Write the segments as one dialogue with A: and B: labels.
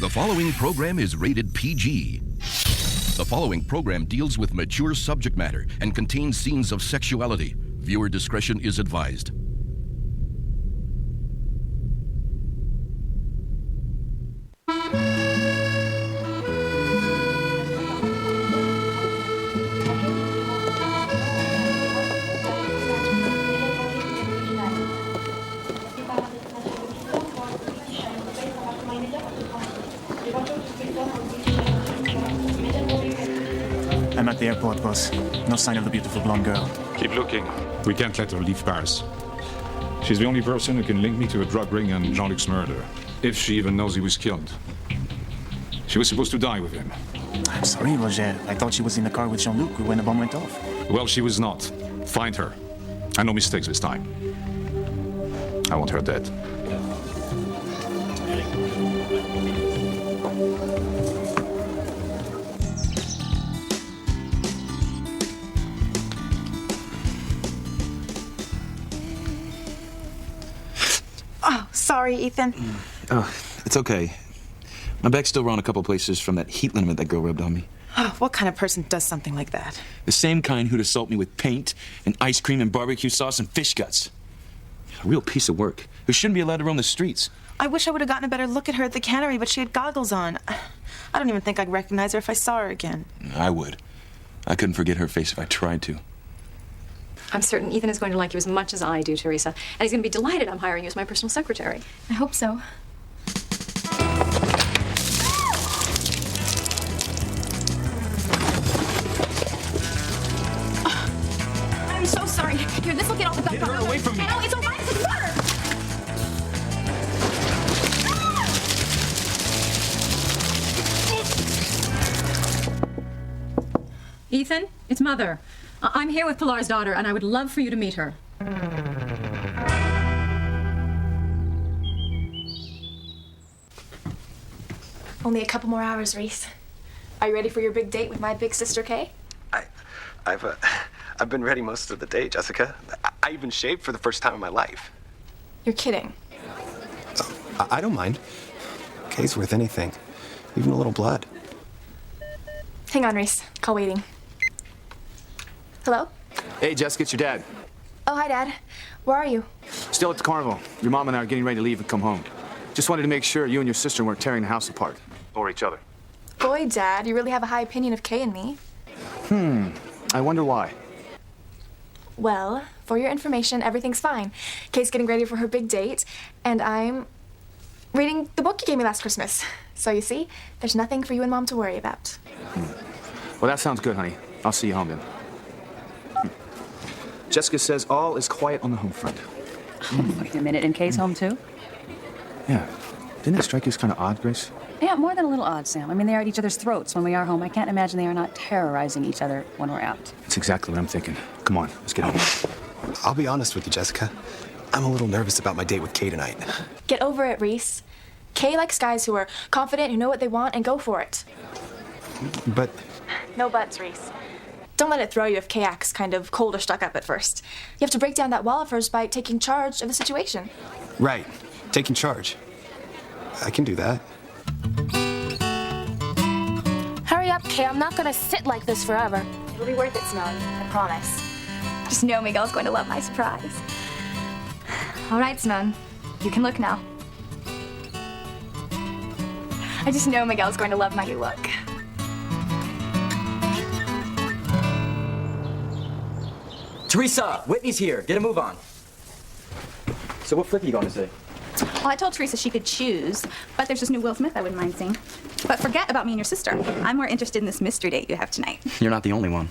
A: The following program is rated PG. The following program deals with mature subject matter and contains scenes of sexuality. Viewer discretion is advised.
B: I'm at the airport, boss. No sign of the beautiful blonde girl.
C: Keep looking. We can't let her leave Paris. She's the only person who can link me to a drug ring and Jean-Luc's murder, if she even knows he was killed. She was supposed to die with him.
B: I'm sorry, Roger. I thought she was in the car with Jean-Luc when the bomb went off.
C: Well, she was not. Find her. And no mistakes this time. I want her dead.
D: Oh, sorry, Ethan.
E: Oh, it's okay. My back's still raw in a couple places from that heat liniment that girl rubbed on me.
D: Oh, what kind of person does something like that?
E: The same kind who'd assault me with paint and ice cream and barbecue sauce and fish guts. A real piece of work who shouldn't be allowed to roam the streets.
D: I wish I would have gotten a better look at her at the cannery, but she had goggles on. I don't even think I'd recognize her if I saw her again.
E: I would. I couldn't forget her face if I tried to.
F: I'm certain Ethan is going to like you as much as I do, Teresa. And he's going to be delighted I'm hiring you as my personal secretary.
G: I hope so.
D: I'm so sorry. Here, this will get all the
E: Get her away from me.
D: I know, it's all right. It's murder.
F: Ethan, it's Mother. I'm here with Pilar's daughter, and I would love for you to meet her.
G: Only a couple more hours, Reese. Are you ready for your big date with my big sister, Kay?
H: I've been ready most of the day, Jessica. I even shaved for the first time in my life.
G: You're kidding.
H: I don't mind. Kay's worth anything, even a little blood.
G: Hang on, Reese. Call waiting. Hello?
I: Hey, Jessica, it's your dad.
G: Oh, hi, Dad. Where are you?
I: Still at the carnival. Your mom and I are getting ready to leave and come home. Just wanted to make sure you and your sister weren't tearing the house apart. Or each other.
G: Boy, Dad, you really have a high opinion of Kay and me.
I: I wonder why.
G: Well, for your information, everything's fine. Kay's getting ready for her big date, and I'm reading the book you gave me last Christmas. So you see, there's nothing for you and Mom to worry about.
I: Well, that sounds good, honey. I'll see you home then. Jessica says all is quiet on the home front.
J: Wait a minute, and Kay's home too?
I: Yeah. Didn't that strike you as kind of odd, Grace?
J: Yeah, more than a little odd, Sam. I mean, they are at each other's throats when we are home. I can't imagine they are not terrorizing each other when we're out.
I: That's exactly what I'm thinking. Come on, let's get home.
H: I'll be honest with you, Jessica. I'm a little nervous about my date with Kay tonight.
G: Get over it, Reese. Kay likes guys who are confident, who know what they want, and go for it.
H: But
G: No buts, Reese. Don't let it throw you if Kay acts kind of cold or stuck up at first. You have to break down that wall of hers by taking charge of the situation.
H: right, taking charge. I can do that.
K: Hurry up, Kay. I'm not gonna sit like this forever.
G: It'll be worth it, Smelly. I promise. Just know Miguel's going to love my surprise. All right, Snon. You can look now. I just know Miguel's going to love my new look.
L: Teresa, Whitney's here. Get a move on. So what flick are you going to say?
M: Well, I told Teresa she could choose, but there's this new Will Smith I wouldn't mind seeing. But forget about me and your sister. I'm more interested in this mystery date you have tonight.
E: You're not the only one.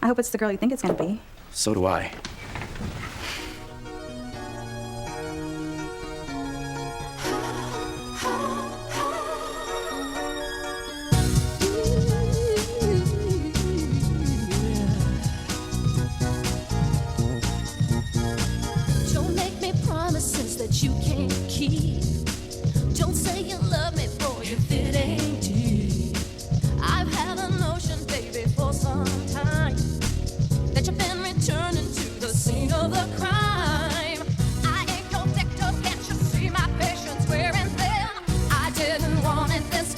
M: I hope it's the girl you think it's going to be.
E: So do I.
N: Don't make me promises that you can't keep. Don't say you love me, boy, if it ain't deep. I've had a notion, baby, for some time that you've been returning to the scene of the crime. I ain't your victim, can't you see my patience wearing thin? I didn't want it this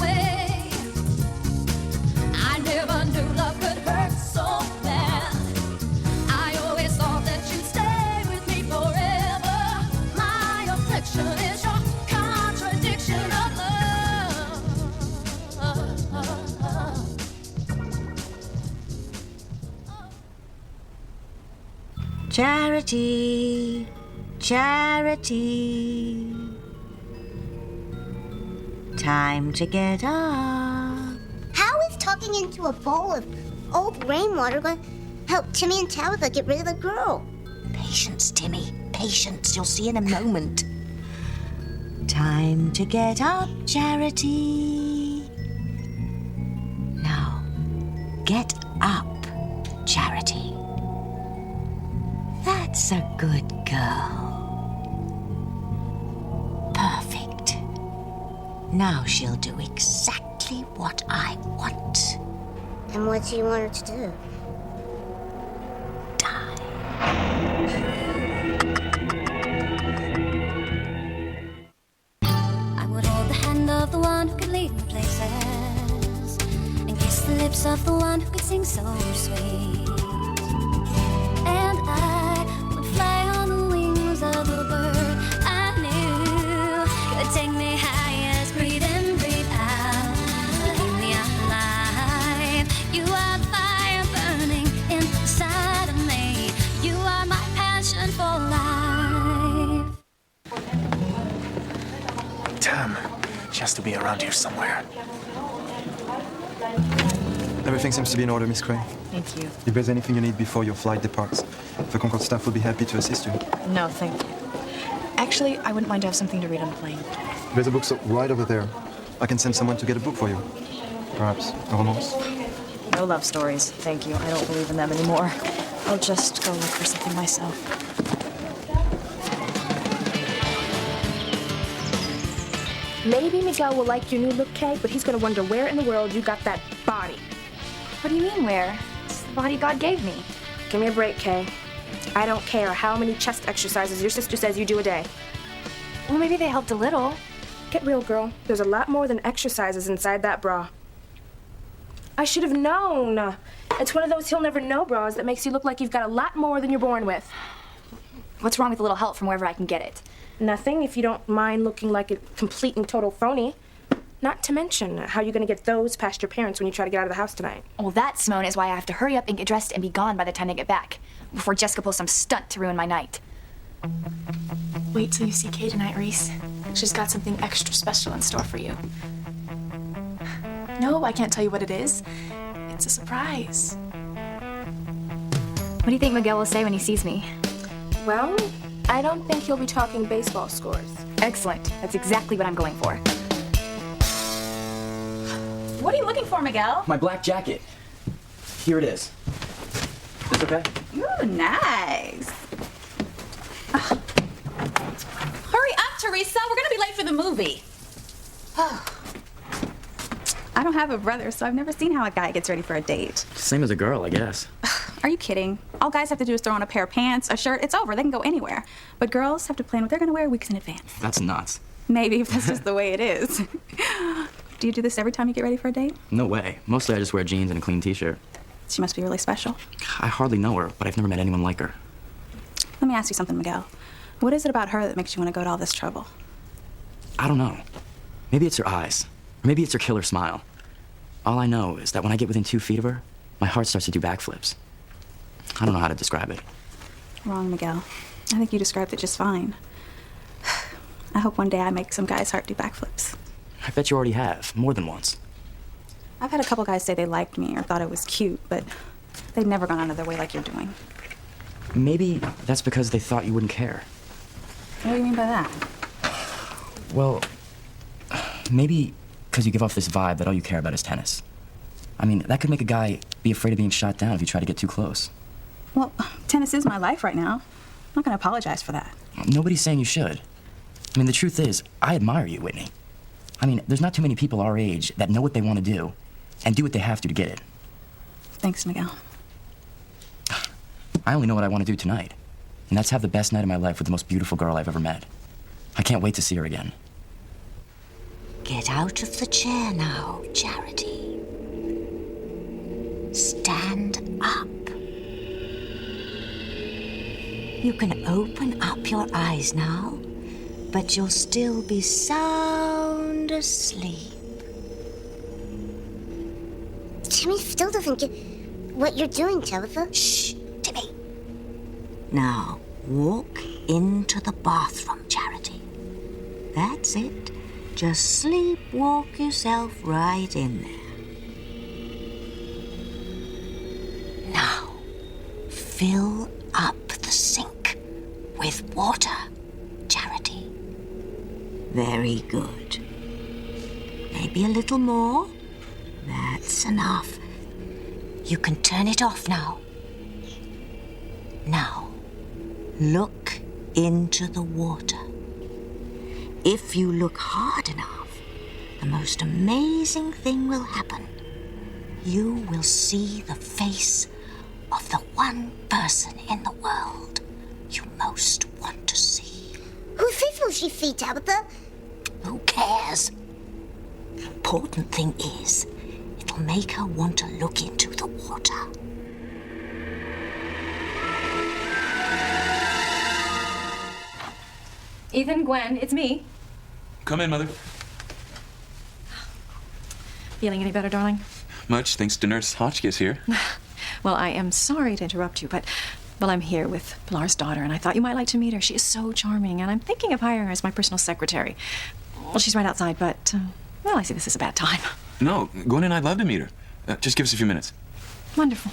O: Charity, Charity. Time to get up.
P: How is talking into a bowl of old rainwater going to help Timmy and Tabitha get rid of the girl?
O: Patience, Timmy. Patience. You'll see in a moment. Time to get up, Charity. Now, get up, Charity. That's a good girl. Perfect. Now she'll do exactly what I want.
P: And what do you want her to do?
N: I would hold the hand of the one who could lead me places, and kiss the lips of the one who could sing so sweet. And I would fly on the wings of the bird I knew could take me highest, breathe in, breathe out, keep me alive. You are the fire burning inside of me. You are my passion for life.
B: Damn. She has to be around here somewhere.
Q: Everything seems to be in order, Miss Cray.
R: Thank you.
Q: If there's anything you need before your flight departs, the Concord staff will be happy to assist you.
R: No, thank you. Actually, I wouldn't mind to have something to read on the plane.
Q: There's a bookstore right over there. I can send someone to get a book for you. Perhaps a romance.
R: No love stories, thank you. I don't believe in them anymore. I'll just go look for something myself.
S: Maybe Miguel will like your new look, Kay, but he's gonna wonder where in the world you got that body.
G: What do you mean, where? It's the body God gave me.
S: Give me a break, Kay. I don't care how many chest exercises your sister says you do a day.
G: Well, maybe they helped a little.
S: Get real, girl. There's a lot more than exercises inside that bra. I should have known. It's one of those he'll never know bras that makes you look like you've got a lot more than you're born with.
G: What's wrong with a little help from wherever I can get it?
S: Nothing, if you don't mind looking like a complete and total phony. Not to mention, how are you going to get those past your parents when you try to get out of the house tonight?
G: Well, that, Simone, is why I have to hurry up and get dressed and be gone by the time they get back, before Jessica pulls some stunt to ruin my night.
S: Wait till you see Kay tonight, Reese. She's got something extra special in store for you. No, I can't tell you what it is. It's a surprise.
G: What do you think Miguel will say when he sees me?
S: Well, I don't think he'll be talking baseball scores.
G: Excellent. That's exactly what I'm going for.
M: What are you looking for, Miguel?
L: My black jacket. Here it is. This okay?
M: Ooh, nice. Hurry up, Teresa. We're gonna be late for the movie. I don't have a brother, so I've never seen how a guy gets ready for a date.
L: Same as a girl, I guess.
M: Are you kidding? All guys have to do is throw on a pair of pants, a shirt, it's over. They can go anywhere. But girls have to plan what they're gonna wear weeks in advance.
L: That's nuts.
M: Maybe if that's just the way it is. Do you do this every time you get ready for a date?
L: No way. Mostly I just wear jeans and a clean t-shirt.
M: She must be really special.
L: I hardly know her, but I've never met anyone like her.
M: Let me ask you something, Miguel. What is it about her that makes you want to go to all this trouble?
L: I don't know. Maybe it's her eyes. Or maybe it's her killer smile. All I know is that when I get within 2 feet of her, my heart starts to do backflips. I don't know how to describe it.
M: Wrong, Miguel. I think you described it just fine. I hope one day I make some guy's heart do backflips.
L: I bet you already have, more than once.
M: I've had a couple guys say they liked me or thought it was cute, but they'd never gone out of their way like you're doing.
L: Maybe that's because they thought you wouldn't care.
M: What do you mean by that?
L: Well, maybe because you give off this vibe that all you care about is tennis. I mean, that could make a guy be afraid of being shot down if you try to get too close.
M: Well, tennis is my life right now. I'm not gonna apologize for that.
L: Nobody's saying you should. I mean, the truth is, I admire you, Whitney. I mean, there's not too many people our age that know what they want to do and do what they have to get it.
M: Thanks, Miguel.
L: I only know what I want to do tonight, and that's have the best night of my life with the most beautiful girl I've ever met. I can't wait to see her again.
O: Get out of the chair now, Charity. Stand up. You can open up your eyes now, but you'll still be sound asleep.
P: Timmy still doesn't get what you're doing, Tabitha.
O: Shh, Timmy. Now, walk into the bathroom, Charity. That's it. Just sleepwalk yourself right in there. Now, fill up the sink with water, Charity. Very good. Maybe a little more. That's enough. You can turn it off now. Now, look into the water. If you look hard enough, the most amazing thing will happen. You will see the face of the one person in the world you most want to see.
P: Whose face will she see, Tabitha?
O: Who cares? The important thing is, it'll make her want to look into the water.
F: Ethan, Gwen, it's me.
E: Come in, Mother.
F: Feeling any better, darling?
E: Much, thanks to Nurse Hotchkiss here.
F: Well, I am sorry to interrupt you, but, well, I'm here with Pilar's daughter, and I thought you might like to meet her. She is so charming, and I'm thinking of hiring her as my personal secretary. Well, she's right outside, but, well, I see this is a bad time.
E: No, Gwen and I'd love to meet her. Just give us a few minutes.
F: Wonderful.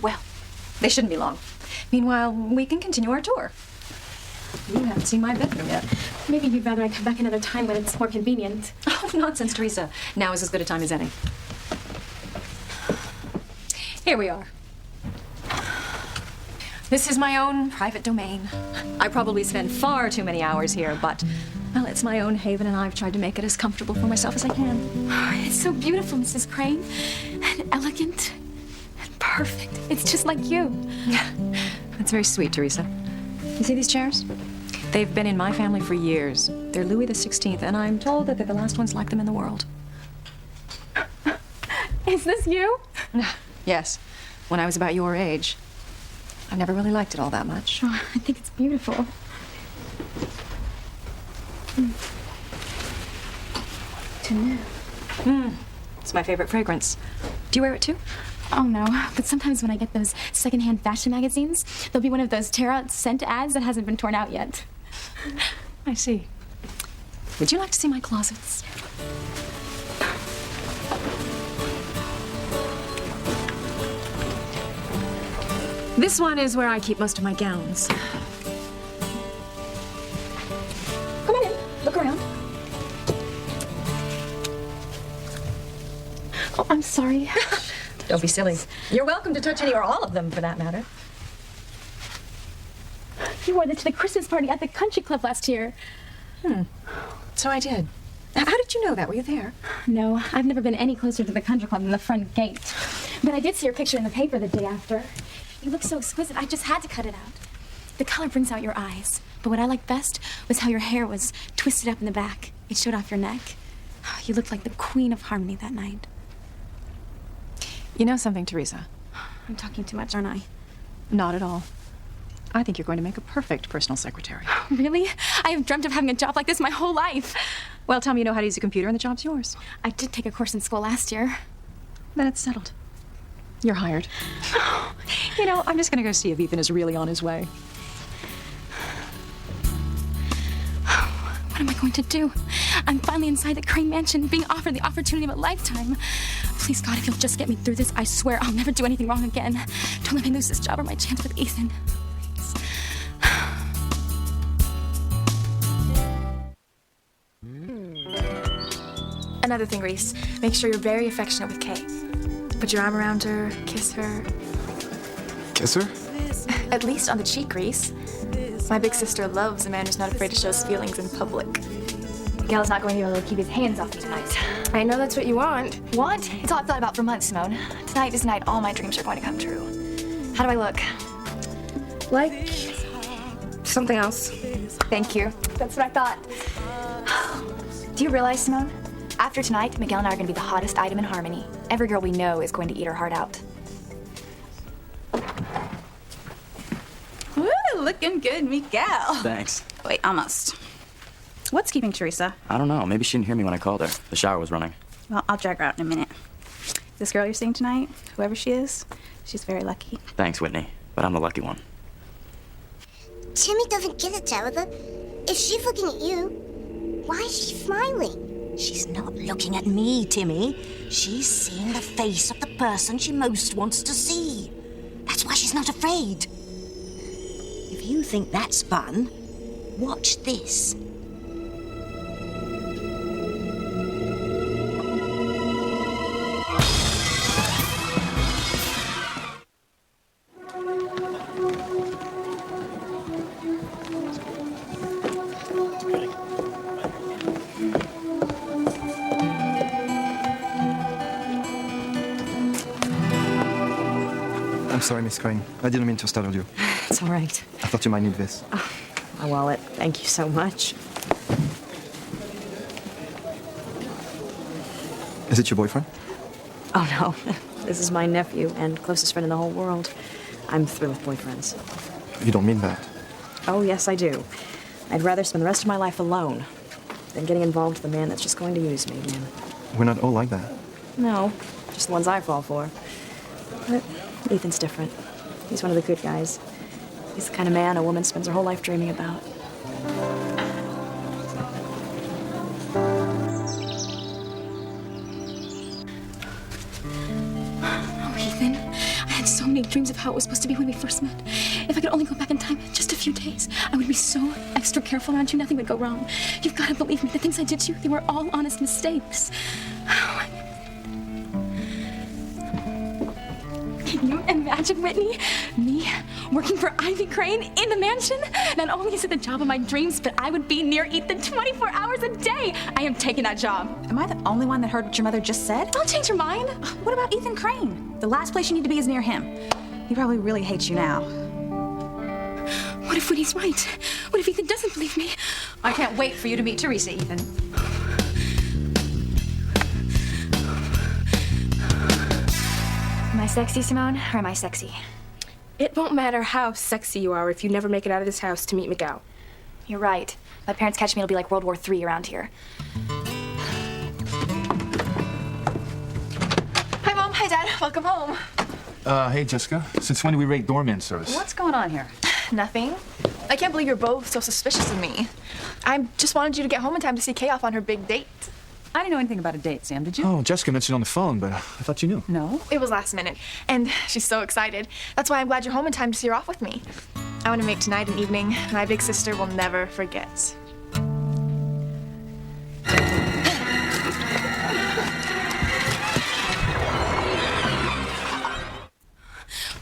F: Well, they shouldn't be long. Meanwhile, we can continue our tour. You haven't seen my bedroom yet.
S: Maybe you'd rather I come back another time when it's more convenient.
F: Oh, nonsense, Teresa. Now is as good a time as any. Here we are. This is my own private domain. I probably spend far too many hours here, but, well, it's my own haven, and I've tried to make it as comfortable for myself as I can.
S: It's so beautiful, Mrs. Crane. And elegant. And perfect. It's just like you.
F: Yeah, that's very sweet, Teresa. You see these chairs? They've been in my family for years. They're Louis XVI, and I'm told that they're the last ones like them in the world.
S: Is this you?
F: Yes, when I was about your age. I've never really liked it all that much.
S: Oh, I think it's beautiful.
F: It's my favorite fragrance. Do you wear it too?
S: Oh, no. But sometimes when I get those secondhand fashion magazines, there'll be one of those tear-out scent ads that hasn't been torn out yet.
F: I see. Would you like to see my closets? This one is where I keep most of my gowns.
S: Come on in. Look around. Oh, I'm sorry.
F: Don't be silly. You're welcome to touch any or all of them, for that matter.
S: You wore this to the Christmas party at the country club last year.
F: So I did. How did you know that? Were you there?
S: No, I've never been any closer to the country club than the front gate. But I did see your picture in the paper the day after. You look so exquisite, I just had to cut it out. The color brings out your eyes. But what I liked best was how your hair was twisted up in the back. It showed off your neck. You looked like the queen of harmony that night.
F: You know something, Teresa?
S: I'm talking too much, aren't I?
F: Not at all. I think you're going to make a perfect personal secretary.
S: Really? I have dreamt of having a job like this my whole life.
F: Well, tell me you know how to use a computer and the job's yours.
S: I did take a course in school last year.
F: Then it's settled. You're hired. You know, I'm just going to go see if Ethan is really on his way.
S: What am I going to do? I'm finally inside the Crane Mansion, being offered the opportunity of a lifetime. Please, God, if you'll just get me through this, I swear I'll never do anything wrong again. Don't let me lose this job or my chance with Ethan. Please. Another thing, Reese. Make sure you're very affectionate with Kay. Put your arm around her, kiss her.
H: Kiss her?
G: At least on the cheek, Reese. My big sister loves a man who's not afraid to show his feelings in public. Miguel's not going to be able to keep his hands off me tonight.
S: I know that's what you want.
G: Want? It's all I've thought about for months, Simone. Tonight is the night all my dreams are going to come true. How do I look?
S: Like something else.
G: Thank you. That's what I thought. Do you realize, Simone? After tonight, Miguel and I are going to be the hottest item in Harmony. Every girl we know is going to eat her heart out.
M: Woo, looking good, Miguel.
L: Thanks.
M: Wait, almost. What's keeping Teresa?
L: I don't know. Maybe she didn't hear me when I called her. The shower was running.
M: Well, I'll drag her out in a minute. This girl you're seeing tonight, whoever she is, she's very lucky.
L: Thanks, Whitney, but I'm the lucky one.
P: Timmy doesn't get it, Tabitha. If she's looking at you, why is she smiling?
O: She's not looking at me, Timmy. She's seeing the face of the person she most wants to see. That's why she's not afraid. If you think that's fun, watch this.
Q: I'm sorry, Miss Crane. I didn't mean to startle you.
R: It's all right.
Q: I thought you might need this.
R: Oh, my wallet. Thank you so much.
Q: Is it your boyfriend?
R: Oh, no. This is my nephew and closest friend in the whole world. I'm through with boyfriends.
Q: You don't mean that.
R: Oh, yes, I do. I'd rather spend the rest of my life alone than getting involved with a man that's just going to use me again.
Q: We're not all like that.
R: No, just the ones I fall for. But Ethan's different. He's one of the good guys. He's the kind of man a woman spends her whole life dreaming about.
S: Oh, Ethan, I had so many dreams of how it was supposed to be when we first met. If I could only go back in time just a few days, I would be so extra careful around you, nothing would go wrong. You've got to believe me, the things I did to you, they were all honest mistakes. Can you imagine, Whitney? Me working for Ivy Crane in the mansion? Not only is it the job of my dreams, but I would be near Ethan 24 hours a day. I am taking that job.
M: Am I the only one that heard what your mother just said?
S: I'll change your mind.
M: What about Ethan Crane? The last place you need to be is near him. He probably really hates you now.
S: What if Whitney's right? What if Ethan doesn't believe me?
F: I can't wait for you to meet Teresa, Ethan.
G: Am I sexy, Simone, or am I sexy?
K: It won't matter how sexy you are if you never make it out of this house to meet Miguel.
G: You're right. If my parents catch me, it'll be like World War III around here. Hi, Mom. Hi, Dad. Welcome home.
I: Hey, Jessica. Since when do we rate doorman service?
R: What's going on here?
G: Nothing. I can't believe you're both so suspicious of me. I just wanted you to get home in time to see Kay off on her big date.
J: I didn't know anything about a date, Sam, did you?
I: Oh, Jessica mentioned on the phone, but I thought you knew.
J: No.
G: It was last minute, and she's so excited. That's why I'm glad you're home in time to see her off with me. I want to make tonight an evening my big sister will never forget.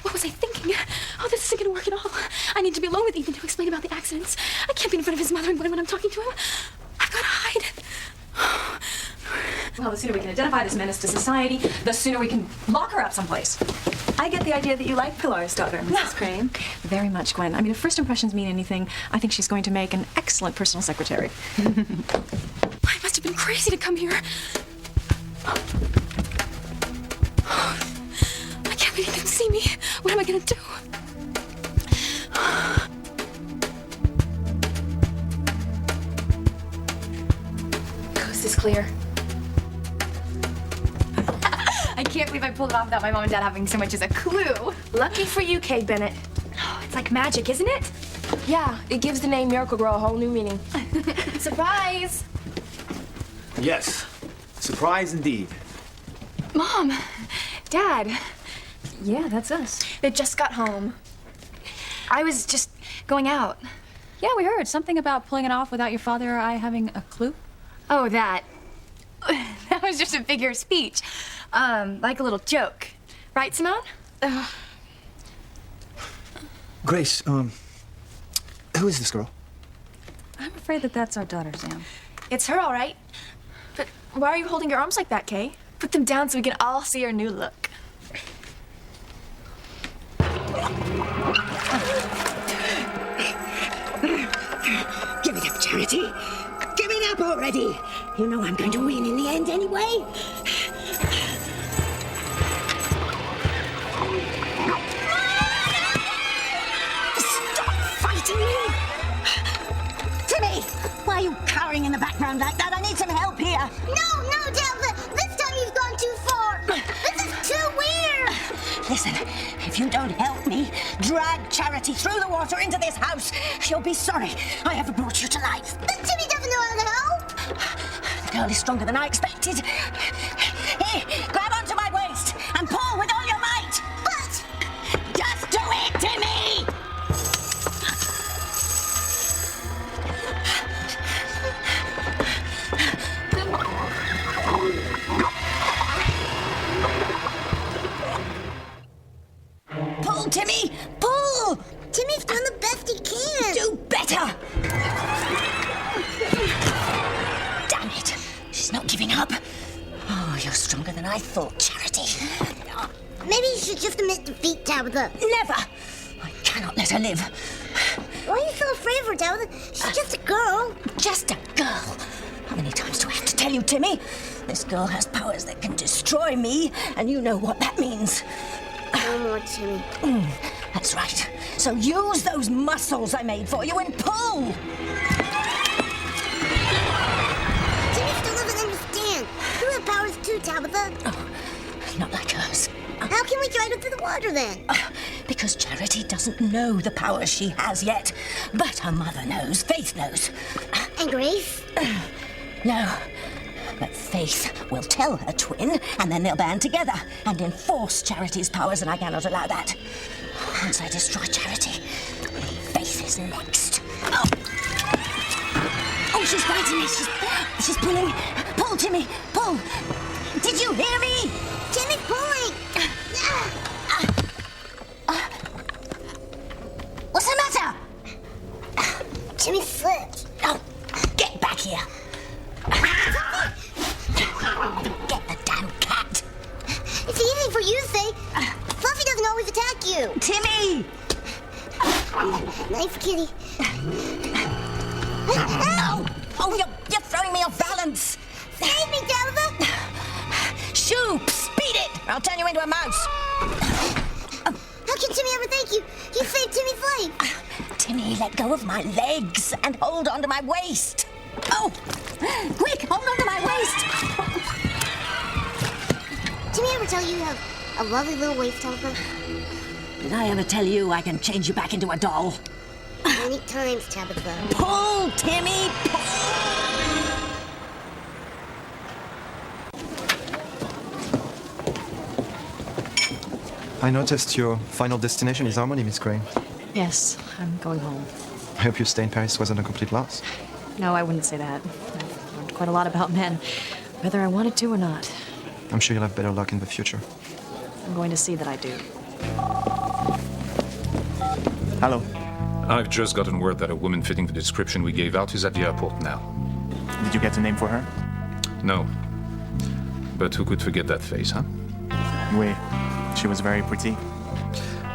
S: What was I thinking? Oh, this isn't gonna work at all. I need to be alone with Ethan to explain about the accidents. I can't be in front of his mother and when I'm talking to him. I've gotta hide.
F: Well, the sooner we can identify this menace to society, the sooner we can lock her up someplace.
R: I get the idea that you like Pilar's daughter, Mrs. Crane.
F: Very much, Gwen. I mean, if first impressions mean anything, I think she's going to make an excellent personal secretary.
S: I must have been crazy to come here. I can't believe he can see me. What am I gonna do?
G: Coast is clear.
K: I can't believe I pulled it off without my mom and dad having so much as a clue. Lucky for you, Kay Bennett.
G: Oh, it's like magic, isn't it?
K: Yeah, it gives the name Miracle Girl a whole new meaning.
G: Surprise!
I: Yes. Surprise indeed.
G: Mom, Dad,
R: Yeah, that's us.
G: they just got home. I was just going out.
J: Yeah, we heard something about pulling it off without your father or I having a clue.
K: Oh, that. That was just a figure of speech. Like a little joke.
G: Right, Simone?
I: Grace, who is this girl?
J: I'm afraid that that's our daughter, Sam.
G: It's her, all right. But why are you holding your arms like that, Kay? Put them down so we can all see her new look.
O: Give it up, Charity. Give it up already. You know I'm going to win in the end anyway. Stop fighting me! Timmy, why are you cowering in the background like that? I need some help here.
P: No, Tabitha. This time you've gone too far. This is
O: Listen, if you don't help me drag Charity through the water into this house, you'll be sorry I ever brought you to life.
P: But Timmy doesn't know how to help.
O: The girl is stronger than I expected. Here, grab onto my waist and pull with all your might.
P: But...
O: Just do it, Timmy! Pull, Timmy! Pull!
P: Timmy's done the best he can.
O: Do better! Damn it! She's not giving up. Oh, you're stronger than I thought, Charity.
P: Maybe you should just admit defeat, Tabitha.
O: Never! I cannot let her live.
P: Why are you so afraid of her, Tabitha? She's just a girl.
O: Just a girl? How many times do I have to tell you, Timmy? This girl has powers that can destroy me, and you know what that means.
P: No more, Timmy.
O: That's right. So use those muscles I made for you and pull!
P: Timmy still doesn't understand. You have powers too, Tabitha.
O: Oh, not like hers.
P: How can we drag her through the water then?
O: Because Charity doesn't know the powers she has yet. But her mother knows. Faith knows.
P: And Grace?
O: No. But Faith will tell her twin, and then they'll band together and enforce Charity's powers, and I cannot allow that. Once I destroy Charity, Faith is next. Oh, she's biting me. She's pulling. Pull, Timmy, pull. Did you hear me?
P: Timmy's pulling.
O: What's the matter?
P: Timmy slipped.
O: Oh, get back here. Get the damn cat.
P: It's easy for you to say. Fluffy doesn't always attack you.
O: Timmy!
P: Nice kitty.
O: No! Oh, you're throwing me off balance.
P: Save me, Tabitha.
O: Shoo! Speed it! I'll turn you into a mouse.
P: How can Timmy ever thank you? You saved Timmy's life.
O: Timmy, let go of my legs and hold onto my waist. Oh! Quick, hold onto my waist.
P: Timmy ever tell you have a lovely little waist, Tabitha?
O: Did I ever tell you I can change you back into a doll?
P: Many times, Tabitha.
O: Pull, Timmy, pull!
Q: I noticed your final destination is Harmony, Miss Gray.
R: Yes, I'm going home.
Q: I hope your stay in Paris wasn't a complete loss.
R: No, I wouldn't say that. I've learned quite a lot about men, whether I wanted to or not.
Q: I'm sure you'll have better luck in the future.
R: I'm going to see that I do.
B: Hello.
C: I've just gotten word that a woman fitting the description we gave out is at the airport now.
B: Did you get a name for her?
C: No. But who could forget that face, huh?
B: Oui. She was very pretty.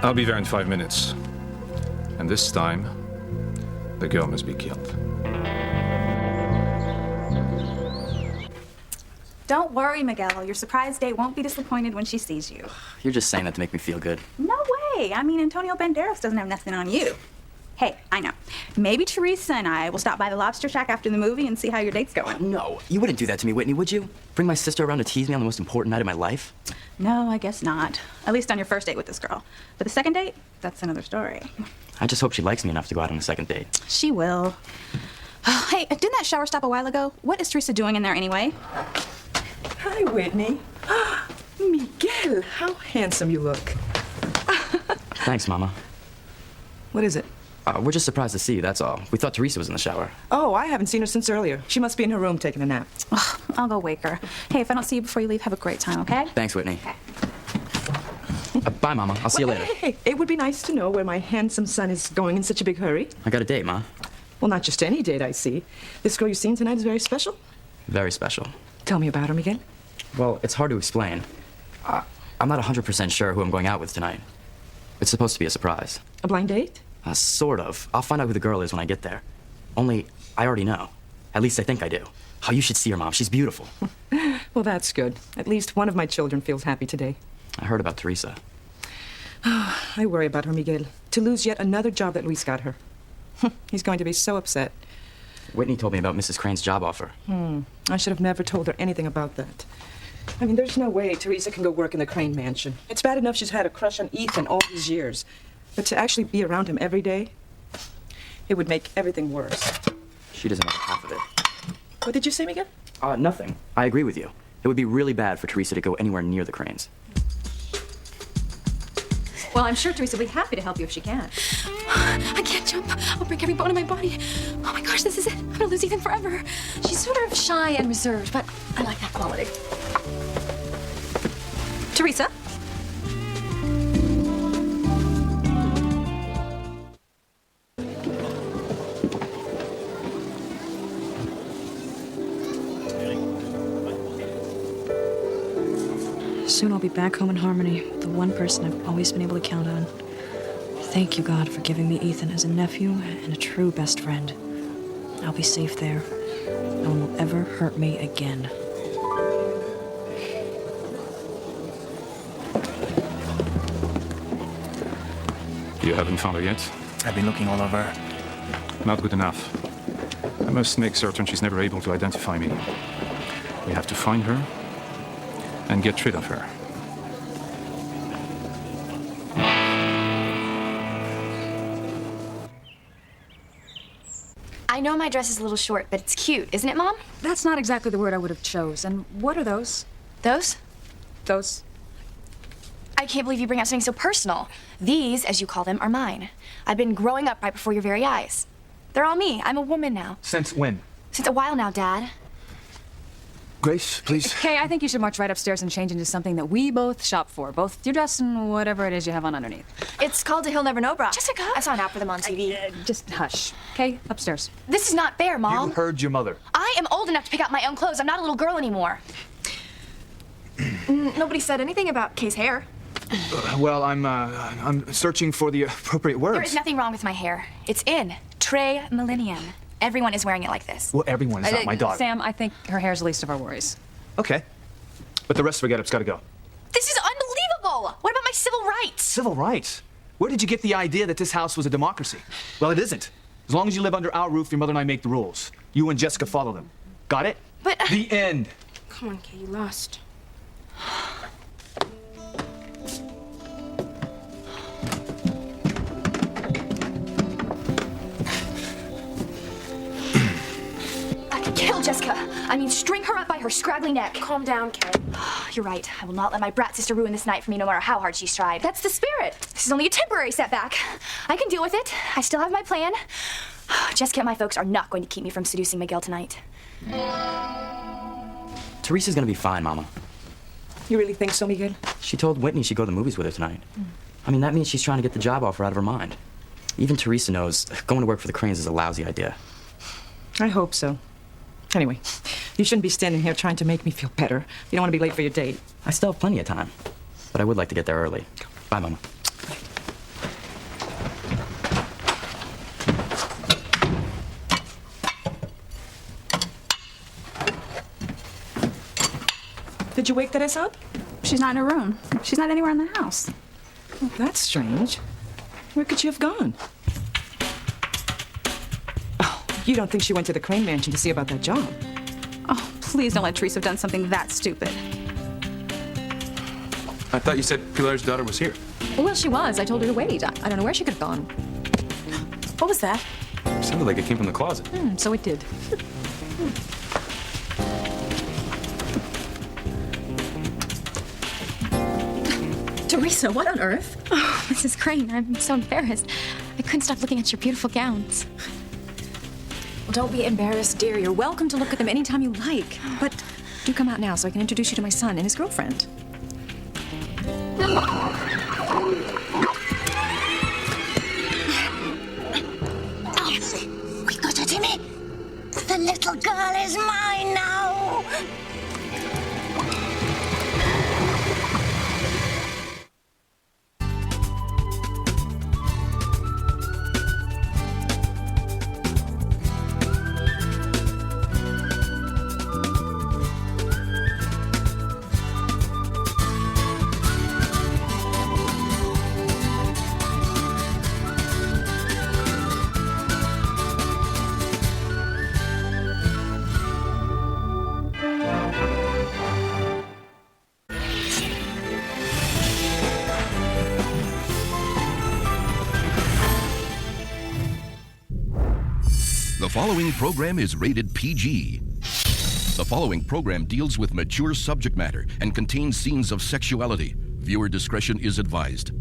C: I'll be there in 5 minutes. And this time, the girl must be killed.
M: Don't worry, Miguel. Your surprise date won't be disappointed when she sees you.
L: You're just saying that to make me feel good.
M: No way. I mean, Antonio Banderas doesn't have nothing on you. Hey, I know. Maybe Teresa and I will stop by the Lobster Shack after the movie and see how your date's going.
L: No, you wouldn't do that to me, Whitney, would you? Bring my sister around to tease me on the most important night of my life?
M: No, I guess not. At least on your first date with this girl. But the second date, that's another story.
L: I just hope she likes me enough to go out on a second date.
M: She will. Hey, didn't that shower stop a while ago? What is Teresa doing in there anyway?
T: Hi, Whitney. Miguel, how handsome you look.
L: Thanks, Mama.
T: What is it?
L: We're just surprised to see you, that's all. We thought Teresa was in the shower.
T: Oh, I haven't seen her since earlier. She must be in her room taking a nap.
M: I'll go wake her. Hey, if I don't see you before you leave, have a great time, okay?
L: Thanks, Whitney. Bye, Mama. I'll see you later.
T: Hey, it would be nice to know where my handsome son is going in such a big hurry.
L: I got a date, Ma.
T: Well, not just any date, I see. This girl you've seen tonight is very special.
L: Very special.
T: Tell me about her, Miguel.
L: Well, it's hard to explain. I'm not 100% sure who I'm going out with tonight. It's supposed to be a surprise.
T: A blind date?
L: Sort of. I'll find out who the girl is when I get there. Only, I already know. At least I think I do. Oh, you should see her, Mom. She's beautiful.
T: Well, that's good. At least one of my children feels happy today.
L: I heard about Teresa.
T: I worry about her, Miguel. To lose yet another job that Luis got her. He's going to be so upset.
L: Whitney told me about Mrs. Crane's job offer.
T: I should have never told her anything about that. I mean, there's no way Teresa can go work in the Crane Mansion. It's bad enough she's had a crush on Ethan all these years. But to actually be around him every day, it would make everything worse.
L: She doesn't have half of it.
T: What did you say, Miguel?
L: Nothing. I agree with you. It would be really bad for Teresa to go anywhere near the Cranes.
F: Well, I'm sure Teresa will be happy to help you if she can.
S: I can't jump. I'll break every bone in my body. Oh my gosh, this is it. I'm gonna lose Ethan forever.
F: She's sort of shy and reserved, but I like that quality. Teresa?
R: Soon I'll be back home in Harmony, the one person I've always been able to count on. Thank you, God, for giving me Ethan as a nephew and a true best friend. I'll be safe there. No one will ever hurt me again.
C: You haven't found her yet?
B: I've been looking all over.
C: Not good enough. I must make certain she's never able to identify me. We have to find her and get rid of her.
K: I know my dress is a little short, but it's cute, isn't it, Mom?
J: That's not exactly the word I would have chose. And what are those?
K: Those?
J: Those.
K: I can't believe you bring out something so personal. These, as you call them, are mine. I've been growing up right before your very eyes. They're all me. I'm a woman now.
I: Since when?
K: Since a while now, Dad.
I: Grace, please.
J: Okay, I think you should march right upstairs and change into something that we both shop for. Both your dress and whatever it is you have on underneath.
K: It's called a He'll Never Know bra. Jessica! I saw an ad for them on TV.
J: Just hush. Okay, upstairs.
K: This is not fair, Mom.
I: You heard your mother.
K: I am old enough to pick out my own clothes. I'm not a little girl anymore. Nobody said anything about Kay's hair.
I: Well, I'm searching for the appropriate words.
K: There is nothing wrong with my hair. It's in. Trey Millennium. Everyone is wearing it like this.
I: Well, everyone is not my daughter.
J: Sam, I think her hair's the least of our worries.
I: Okay. But the rest of her getup's gotta go.
K: This is unbelievable! What about my civil rights?
I: Civil rights? Where did you get the idea that this house was a democracy? Well, it isn't. As long as you live under our roof, your mother and I make the rules. You and Jessica follow them. Got it?
K: But...
I: The end.
S: Come on, Kay, you lost.
K: Kill Jessica. I mean, string her up by her scraggly neck.
S: Calm down, Kay.
K: You're right. I will not let my brat sister ruin this night for me, no matter how hard she's tried. That's the spirit. This is only a temporary setback. I can deal with it. I still have my plan. Jessica and my folks are not going to keep me from seducing Miguel tonight.
L: Teresa's gonna be fine, Mama.
T: You really think so, Miguel?
L: She told Whitney she'd go to the movies with her tonight. I mean, that means she's trying to get the job offer out of her mind. Even Teresa knows going to work for the Cranes is a lousy idea.
T: I hope so. Anyway, you shouldn't be standing here trying to make me feel better. You don't want to be late for your date.
L: I still have plenty of time, but I would like to get there early. Bye, Mama.
T: Did you wake Teresa up?
M: She's not in her room. She's not anywhere in the house.
T: Oh, that's strange. Where could she have gone? Oh, you don't think she went to the Crane Mansion to see about that job?
M: Oh, please don't let Teresa have done something that stupid.
E: I thought you said Pilar's daughter was here.
F: Well, she was. I told her to wait. I don't know where she could have gone. What was that?
E: Sounded like it came from the closet.
F: So it did. Teresa, what on earth?
S: Oh, Mrs. Crane, I'm so embarrassed. I couldn't stop looking at your beautiful gowns.
F: Well, don't be embarrassed, dear. You're welcome to look at them anytime you like. But do come out now so I can introduce you to my son and his girlfriend.
O: We got it, Timmy. The little girl is mine now.
A: following program is rated PG. The following program deals with mature subject matter and contains scenes of sexuality. Viewer discretion is advised.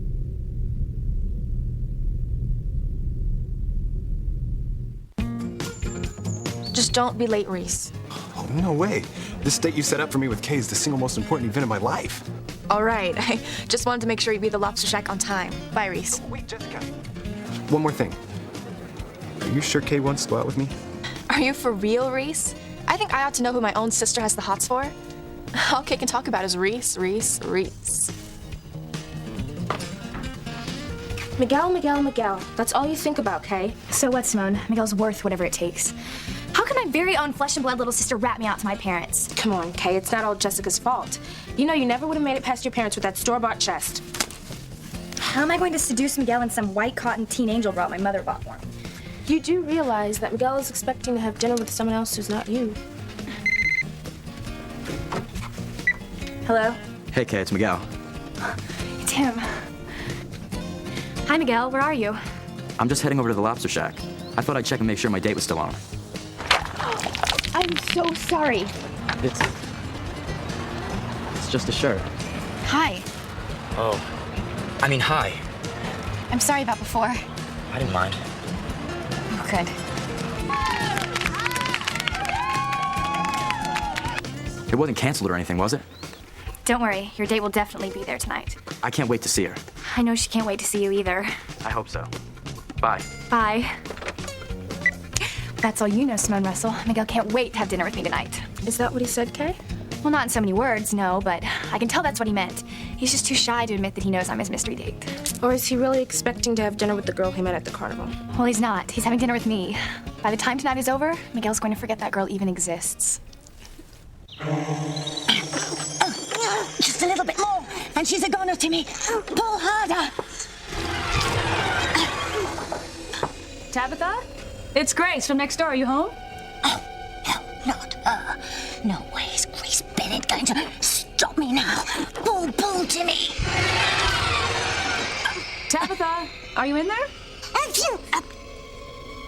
G: Just don't be late, Reese.
H: Oh, no way. This date you set up for me with Kay is the single most important event of my life.
G: All right. I just wanted to make sure you'd be at the Lobster Shack on time. Bye, Reese.
H: Wait, Jessica. One more thing. Are you sure Kay wants to go out with me?
G: Are you for real, Reese? I think I ought to know who my own sister has the hots for. All Kay can talk about is Reese, Reese, Reese.
K: Miguel, Miguel, Miguel. That's all you think about, Kay. So what, Simone? Miguel's worth whatever it takes. How can my very own flesh and blood little sister rat me out to my parents?
U: Come on, Kay, it's not all Jessica's fault. You know you never would have made it past your parents with that store-bought chest.
K: How am I going to seduce Miguel in some white cotton teen angel bra my mother bought for him?
U: You do realize that Miguel is expecting to have dinner with someone else who's not you.
K: Hello?
L: Hey, Kay, it's Miguel.
K: It's him. Hi, Miguel. Where are you?
L: I'm just heading over to the Lobster Shack. I thought I'd check and make sure my date was still on.
K: I'm so sorry.
L: It's just a shirt.
K: Hi.
L: Oh. I mean, hi.
K: I'm sorry about before.
L: I didn't mind.
K: Oh, good.
L: It wasn't canceled or anything, was it?
K: Don't worry. Your date will definitely be there tonight.
L: I can't wait to see her.
K: I know she can't wait to see you either.
L: I hope so. Bye.
K: Bye. That's all you know, Simone Russell. Miguel can't wait to have dinner with me tonight.
U: Is that what he said, Kay?
K: Well, not in so many words, no, but I can tell that's what he meant. He's just too shy to admit that he knows I'm his mystery date.
U: Or is he really expecting to have dinner with the girl he met at the carnival?
K: Well, he's not. He's having dinner with me. By the time tonight is over, Miguel's going to forget that girl even exists.
O: Just a little bit more, and she's a goner to me. Pull harder.
R: Tabitha? It's Grace from next door. Are you home?
O: Oh, no, not her. No way is Grace Bennett going to stop me now. Pull, Timmy.
R: Tabitha, are you in there?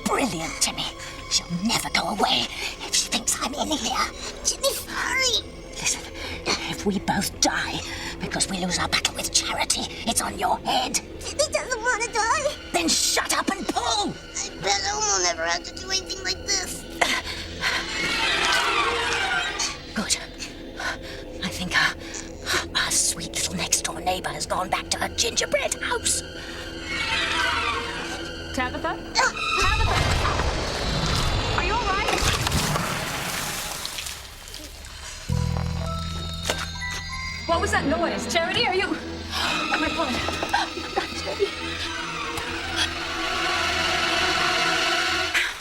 O: Brilliant, Timmy. She'll never go away if she thinks I'm in here. Timmy, hurry. Listen, if we both die because we lose our battle with Charity, it's on your head.
P: Timmy doesn't want to die.
O: Then shut up and pull.
P: I bet Elmo never had to do anything like this.
O: Good. I think our sweet little next-door neighbor has gone back to her gingerbread house.
R: Tabitha? Tabitha! Are you all right? What was that noise? Charity, are you... Oh, my God.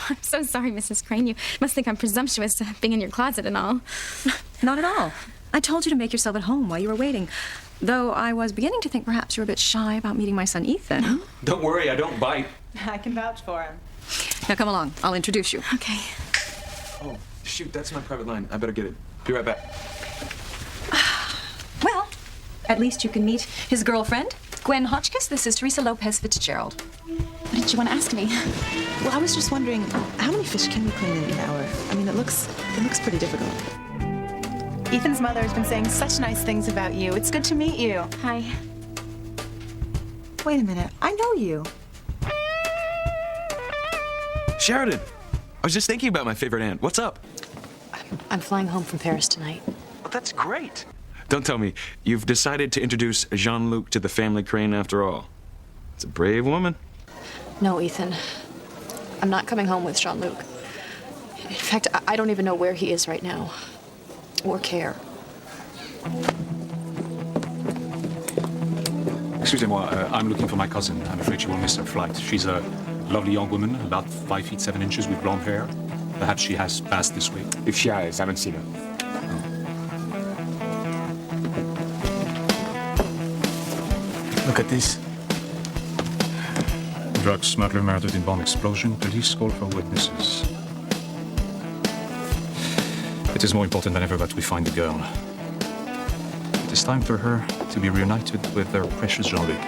S: I'm so sorry, Mrs. Crane. You must think I'm presumptuous being in your closet and all.
F: Not at all. I told you to make yourself at home while you were waiting. Though I was beginning to think perhaps you were a bit shy about meeting my son, Ethan.
E: Don't worry, I don't bite.
D: I can vouch for him.
F: Now come along. I'll introduce you.
S: Okay.
E: Oh, shoot, that's my private line. I better get it. Be right back.
F: Well, at least you can meet his girlfriend, Gwen Hotchkiss. This is Teresa Lopez Fitzgerald.
S: What did you want to ask me?
D: Well, I was just wondering, how many fish can we clean in an hour? I mean, it looks pretty difficult. Ethan's mother has been saying such nice things about you. It's good to meet you.
S: Hi.
D: Wait a minute. I know you.
E: Sheridan, I was just thinking about my favorite aunt. What's up?
R: I'm flying home from Paris tonight.
E: Well, that's great. Don't tell me you've decided to introduce Jean-Luc to the family Crane after all. It's a brave woman.
R: No, Ethan. I'm not coming home with Jean-Luc. In fact, I don't even know where he is right now. Or care.
C: Excusez-moi, I'm looking for my cousin. I'm afraid she will miss her flight. She's a lovely young woman, about 5 feet 7 inches with blonde hair. Perhaps she has passed this way.
Q: If she has, I haven't seen her.
B: Look at this.
C: Drug smuggler murdered in bomb explosion. Police call for witnesses. It is more important than ever that we find the girl. It is time for her to be reunited with their precious Jean-Luc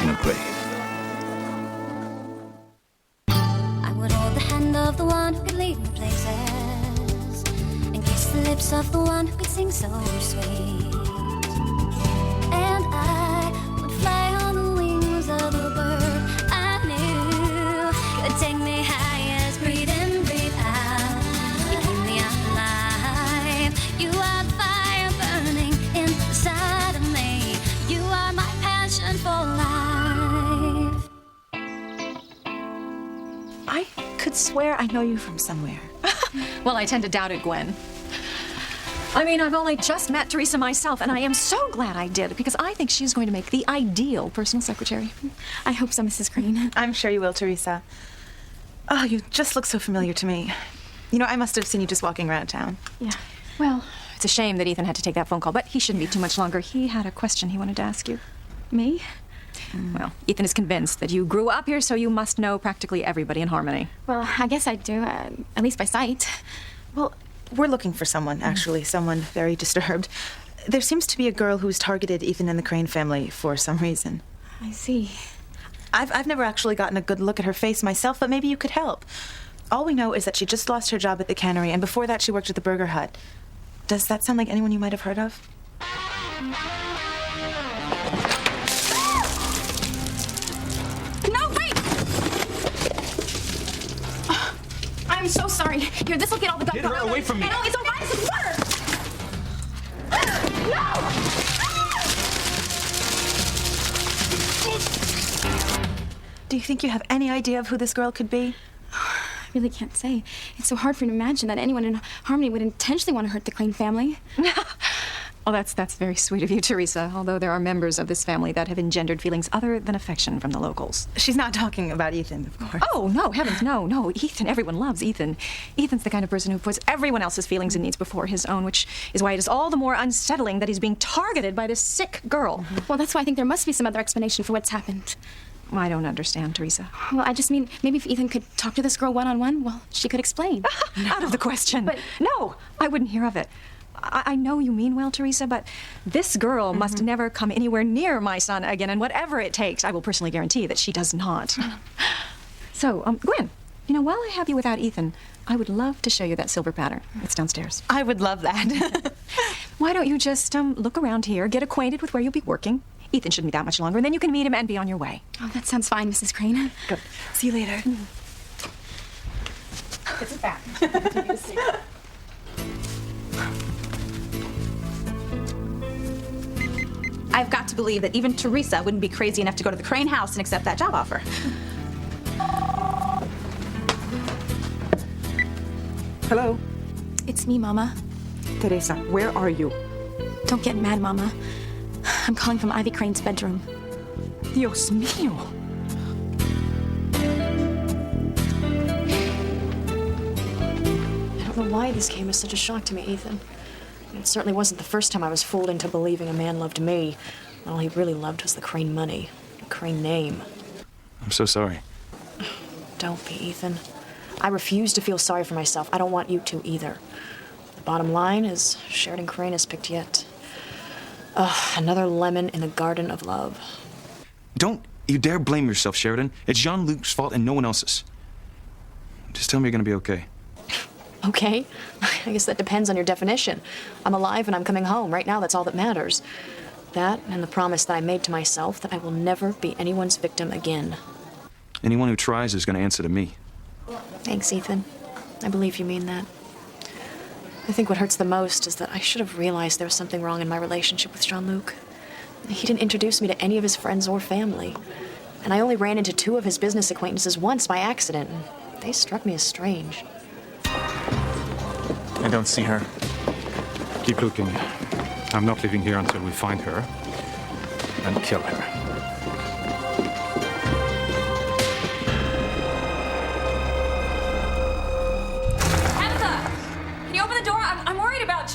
C: in a grave.
N: I would hold lips of the one who sings so sweet. And I would fly on the wings of the bird I knew could take me high as breathe in, breathe out. You keep me alive. You are the fire burning inside of me. You are my passion for life.
D: I could swear I know you from somewhere.
F: Well, I tend to doubt it, Gwen. I mean, I've only just met Teresa myself, and I am so glad I did, because I think she's going to make the ideal personal secretary.
D: I hope so, Mrs. Crane. I'm sure you will, Teresa. Oh, you just look so familiar to me. You know, I must have seen you just walking around town.
F: Yeah. Well, it's a shame that Ethan had to take that phone call, but he shouldn't be too much longer. He had a question he wanted to ask you.
D: Me?
F: Well, Ethan is convinced that you grew up here, so you must know practically everybody in Harmony.
G: Well, I guess I do, at least by sight.
D: Well, we're looking for someone, actually, someone very disturbed. There seems to be a girl who's targeted Ethan and the Crane family for some reason.
G: I see.
D: I've never actually gotten a good look at her face myself, but maybe you could help. All we know is that she just lost her job at the cannery, and before that she worked at the Burger Hut. Does that sound like anyone you might have heard of?
G: No, wait! I'm so sorry. Here, this will get all the gunk
I: Get her
G: out.
I: away from me.
G: No, it's all right. It's water. No!
D: Do you think you have any idea of who this girl could be?
G: I really can't say. It's so hard for me to imagine that anyone in Harmony would intentionally want to hurt the Crane family.
F: Well, that's very sweet of you, Teresa, although there are members of this family that have engendered feelings other than affection from the locals.
D: She's not talking about Ethan, of course.
F: Oh, no, heavens, no. Ethan, everyone loves Ethan. Ethan's the kind of person who puts everyone else's feelings and needs before his own, which is why it is all the more unsettling that he's being targeted by this sick girl.
G: Well, that's why I think there must be some other explanation for what's happened.
F: I don't understand, Teresa.
G: Well, I just mean, maybe if Ethan could talk to this girl one-on-one, well, she could explain.
F: Out of the question.
G: But
F: no, I wouldn't hear of it. I know you mean well, Teresa, but this girl must never come anywhere near my son again, and whatever it takes, I will personally guarantee that she does not. So, Gwen, you know, while I have you without Ethan, I would love to show you that silver pattern. It's downstairs.
D: I would love that.
F: Why don't you just look around here, get acquainted with where you'll be working? Ethan shouldn't be that much longer, and then you can meet him and be on your way.
G: Oh, that sounds fine, Mrs. Crane.
F: Good.
D: See you later.
F: This is back. Take you to see.
M: I've got to believe that even Teresa wouldn't be crazy enough to go to the Crane house and accept that job offer.
T: Hello?
G: It's me, Mama.
T: Teresa, where are you?
G: Don't get mad, Mama. I'm calling from Ivy Crane's bedroom.
T: Dios mío.
R: I don't know why this came as such a shock to me, Ethan. It certainly wasn't the first time I was fooled into believing a man loved me. All he really loved was the Crane money, the Crane name.
E: I'm so sorry.
R: Don't be, Ethan. I refuse to feel sorry for myself. I don't want you to either. The bottom line is Sheridan Crane has picked yet. Another lemon in the garden of love.
E: Don't you dare blame yourself, Sheridan. It's Jean-Luc's fault and no one else's. Just tell me you're gonna be okay.
R: Okay. I guess that depends on your definition. I'm alive and I'm coming home. Right now, that's all that matters. That and the promise that I made to myself that I will never be anyone's victim again.
E: Anyone who tries is gonna answer to me.
R: Thanks, Ethan. I believe you mean that. I think what hurts the most is that I should have realized there was something wrong in my relationship with Jean-Luc. He didn't introduce me to any of his friends or family. And I only ran into 2 of his business acquaintances once by accident, and they struck me as strange.
B: I don't see her.
C: Keep looking. I'm not leaving here until we find her and kill her.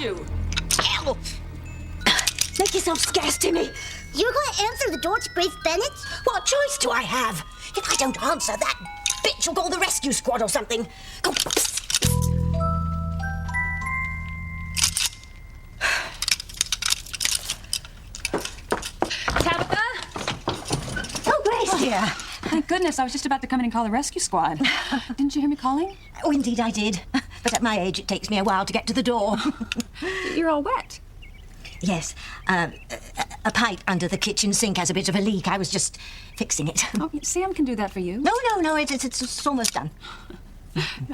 J: You.
P: Help! Make yourself scarce, Timmy. You're going to answer the door to Grace Bennett?
O: What choice do I have? If I don't answer, that bitch will call the rescue squad or something. Go.
J: Tabitha?
O: Oh, Grace, dear.
J: Thank goodness, I was just about to come in and call the rescue squad. Didn't you hear me calling?
O: Oh, indeed I did. But at my age, it takes me a while to get to the door.
J: You're all wet.
O: Yes, a pipe under the kitchen sink has a bit of a leak. I was just fixing it.
J: Oh, Sam can do that for you.
O: No, it's almost done.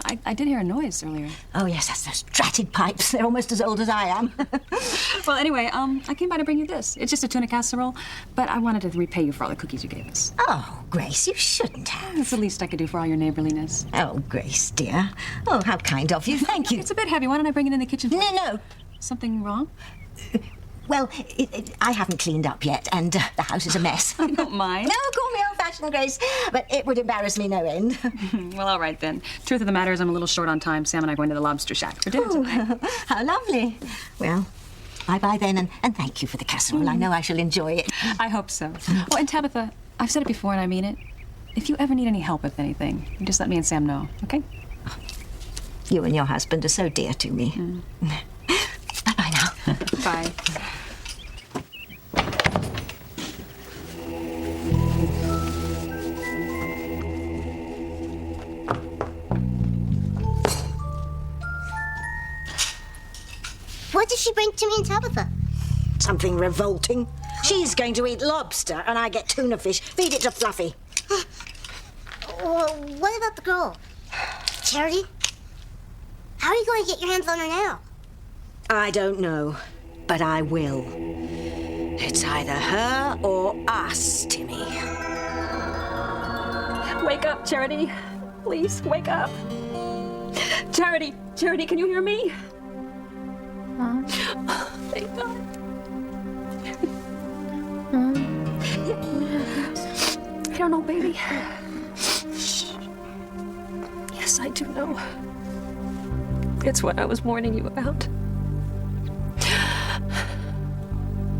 J: I did hear a noise earlier.
O: Oh, yes, that's those dratted pipes. They're almost as old as I am.
J: Well, anyway, I came by to bring you this. It's just a tuna casserole, but I wanted to repay you for all the cookies you gave us.
O: Oh, Grace, you shouldn't have.
J: It's the least I could do for all your neighborliness.
O: Oh, Grace, dear. Oh, how kind of you. Thank you.
J: It's a bit heavy. Why don't I bring it in the kitchen for you?
O: No.
J: Something wrong?
O: Well, I haven't cleaned up yet, and the house is a mess.
J: I don't mind.
O: No, call me old-fashioned, Grace, but it would embarrass me no end.
J: Well, all right, then. Truth of the matter is I'm a little short on time. Sam and I are going to the Lobster Shack for dinner tonight.
O: How lovely. Well, bye-bye then, and thank you for the casserole. I know I shall enjoy it.
J: I hope so. Oh, and Tabitha, I've said it before and I mean it. If you ever need any help with anything, you just let me and Sam know, okay?
O: You and your husband are so dear to me. Bye-bye now.
J: Bye.
P: What did she bring to me and Tabitha?
O: Something revolting. She's going to eat lobster, and I get tuna fish. Feed it to Fluffy.
P: Well, what about the girl? Charity? How are you going to get your hands on her now?
O: I don't know, but I will. It's either her or us, Timmy.
J: Wake up, Charity. Please, wake up. Charity, can you hear me?
G: Mom?
J: Thank God.
G: Mom?
J: I don't know, baby. Yes, I do know. It's what I was warning you about.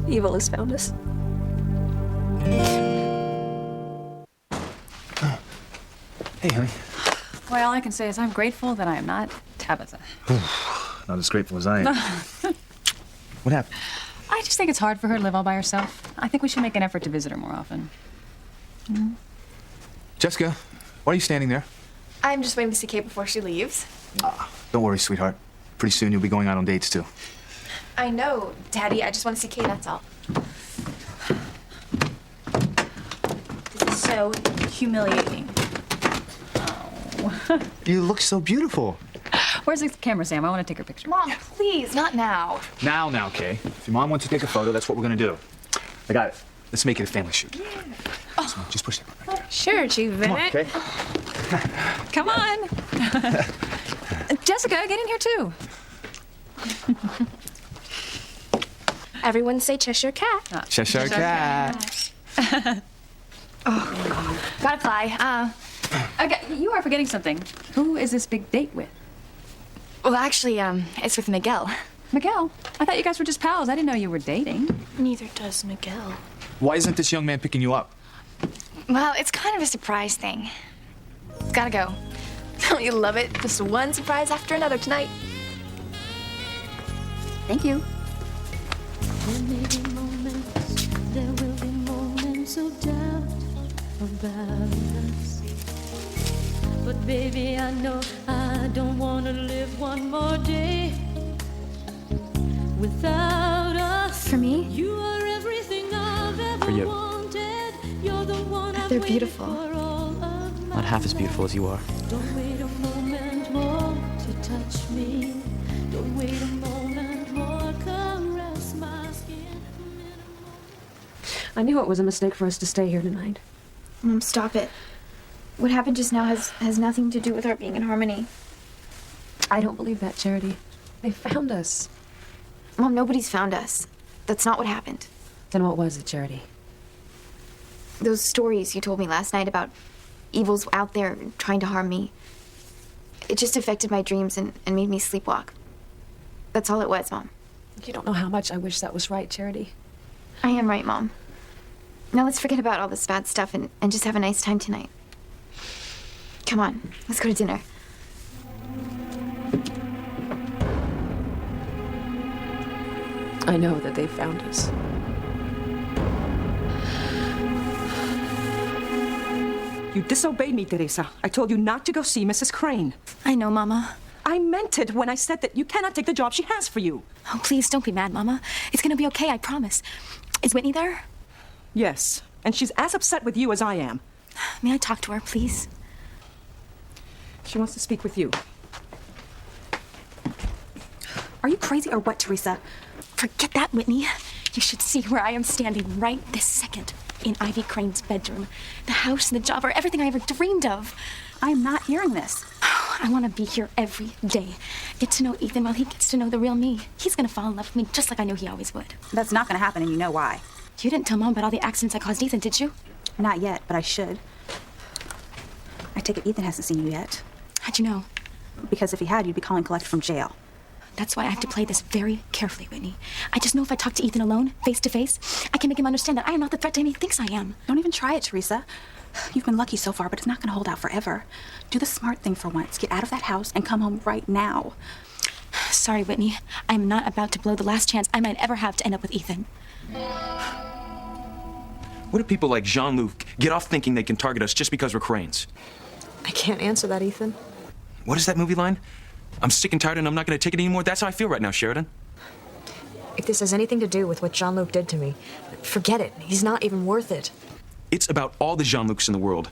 J: Evil has found us.
I: Hey, honey.
J: Well, all I can say is I'm grateful that I am not Tabitha.
I: Not as grateful as I am. What happened?
J: I just think it's hard for her to live all by herself. I think we should make an effort to visit her more often. Mm-hmm.
I: Jessica, why are you standing there?
G: I'm just waiting to see Kate before she leaves.
I: Don't worry, sweetheart. Pretty soon you'll be going out on dates, too.
G: I know, Daddy. I just want to see Kate, that's all.
F: This is so humiliating.
J: Oh.
I: You look so beautiful.
J: Where's the camera, Sam? I want to take her picture.
G: Mom, please, not now.
I: Now, Kay. If your mom wants to take a photo, that's what we're gonna do. I got it. Let's make it a family shoot.
G: Yeah.
I: Come on, just push that right there.
G: Sure, Chief
I: Come on, Kay.
J: Come on. Jessica, get in here, too.
G: Everyone say Cheshire Cat.
I: Cheshire Cat.
G: Oh, gotta fly.
J: Okay, you are forgetting something. Who is this big date with?
G: Well, actually, it's with Miguel.
J: Miguel? I thought you guys were just pals. I didn't know you were dating.
G: Neither does Miguel.
I: Why isn't this young man picking you up?
G: Well, it's kind of a surprise thing. Gotta go. Don't you love it? Just one surprise after another tonight.
J: Thank you.
N: There may be moments, there will be moments of doubt about us. But baby, I know I don't want to live one more day without us.
G: For me?
N: You are everything I've ever
L: For you.
N: wanted. You're the one I've
G: They're
N: waited
G: beautiful.
N: for all of my
L: Not half as beautiful as you are.
N: Don't wait a moment more to touch me. Don't wait a moment more, caress my skin.
R: I knew it was a mistake for us to stay here tonight.
G: Mom, stop it. What happened just now has nothing to do with our being in harmony.
R: I don't believe that, Charity. They found us.
G: Mom, nobody's found us. That's not what happened.
R: Then what was it, Charity?
G: Those stories you told me last night about evils out there trying to harm me. It just affected my dreams and made me sleepwalk. That's all it was, Mom.
R: You don't know how much I wish that was right, Charity.
G: I am right, Mom. Now let's forget about all this bad stuff and just have a nice time tonight. Come on, let's go to dinner.
R: I know that they found us.
T: You disobeyed me, Teresa. I told you not to go see Mrs. Crane.
G: I know, Mama.
T: I meant it when I said that you cannot take the job she has for you.
F: Oh, please don't be mad, Mama. It's gonna be okay, I promise. Is Whitney there?
T: Yes, and she's as upset with you as I am.
F: May I talk to her, please?
T: She wants to speak with you.
F: Are you crazy or what, Teresa? Forget that, Whitney. You should see where I am standing right this second. In Ivy Crane's bedroom. The house and the job are everything I ever dreamed of.
M: I am not hearing this.
F: I want to be here every day. Get to know Ethan while he gets to know the real me. He's going to fall in love with me just like I knew he always would.
M: That's not going to happen, and you know why.
F: You didn't tell Mom about all the accidents I caused Ethan, did you?
M: Not yet, but I should. I take it Ethan hasn't seen you yet.
F: How'd you know?
M: Because if he had, you'd be calling collect from jail.
F: That's why I have to play this very carefully, Whitney. I just know if I talk to Ethan alone, face to face, I can make him understand that I am not the threat to him he thinks I am.
M: Don't even try it, Teresa. You've been lucky so far, but it's not going to hold out forever. Do the smart thing for once. Get out of that house and come home right now.
F: Sorry, Whitney. I'm not about to blow the last chance I might ever have to end up with Ethan.
E: What do people like Jean-Luc get off thinking they can target us just because we're Cranes?
R: I can't answer that, Ethan.
E: What is that movie line? I'm sick and tired and I'm not going to take it anymore. That's how I feel right now, Sheridan.
R: If this has anything to do with what Jean-Luc did to me, forget it. He's not even worth it.
E: It's about all the Jean-Lucs in the world.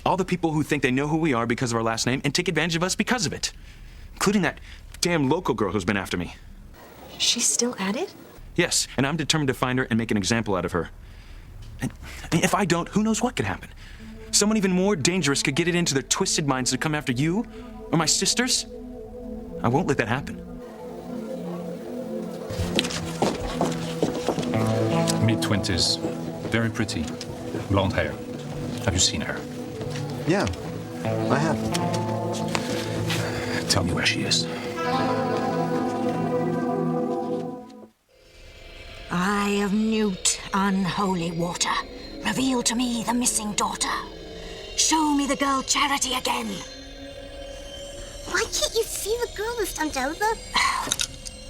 E: All the people who think they know who we are because of our last name and take advantage of us because of it. Including that damn local girl who's been after me.
R: She's still at it?
E: Yes, and I'm determined to find her and make an example out of her. And if I don't, who knows what could happen? Someone even more dangerous could get it into their twisted minds to come after you or my sisters. I won't let that happen.
C: Mid-20s. Very pretty. Blonde hair. Have you seen her?
Q: Yeah, I have.
C: Tell me where she is.
O: Eye of Newt, unholy water. Reveal to me the missing daughter. Show me the girl Charity again.
P: Why can't you see the girl this time, Tabitha?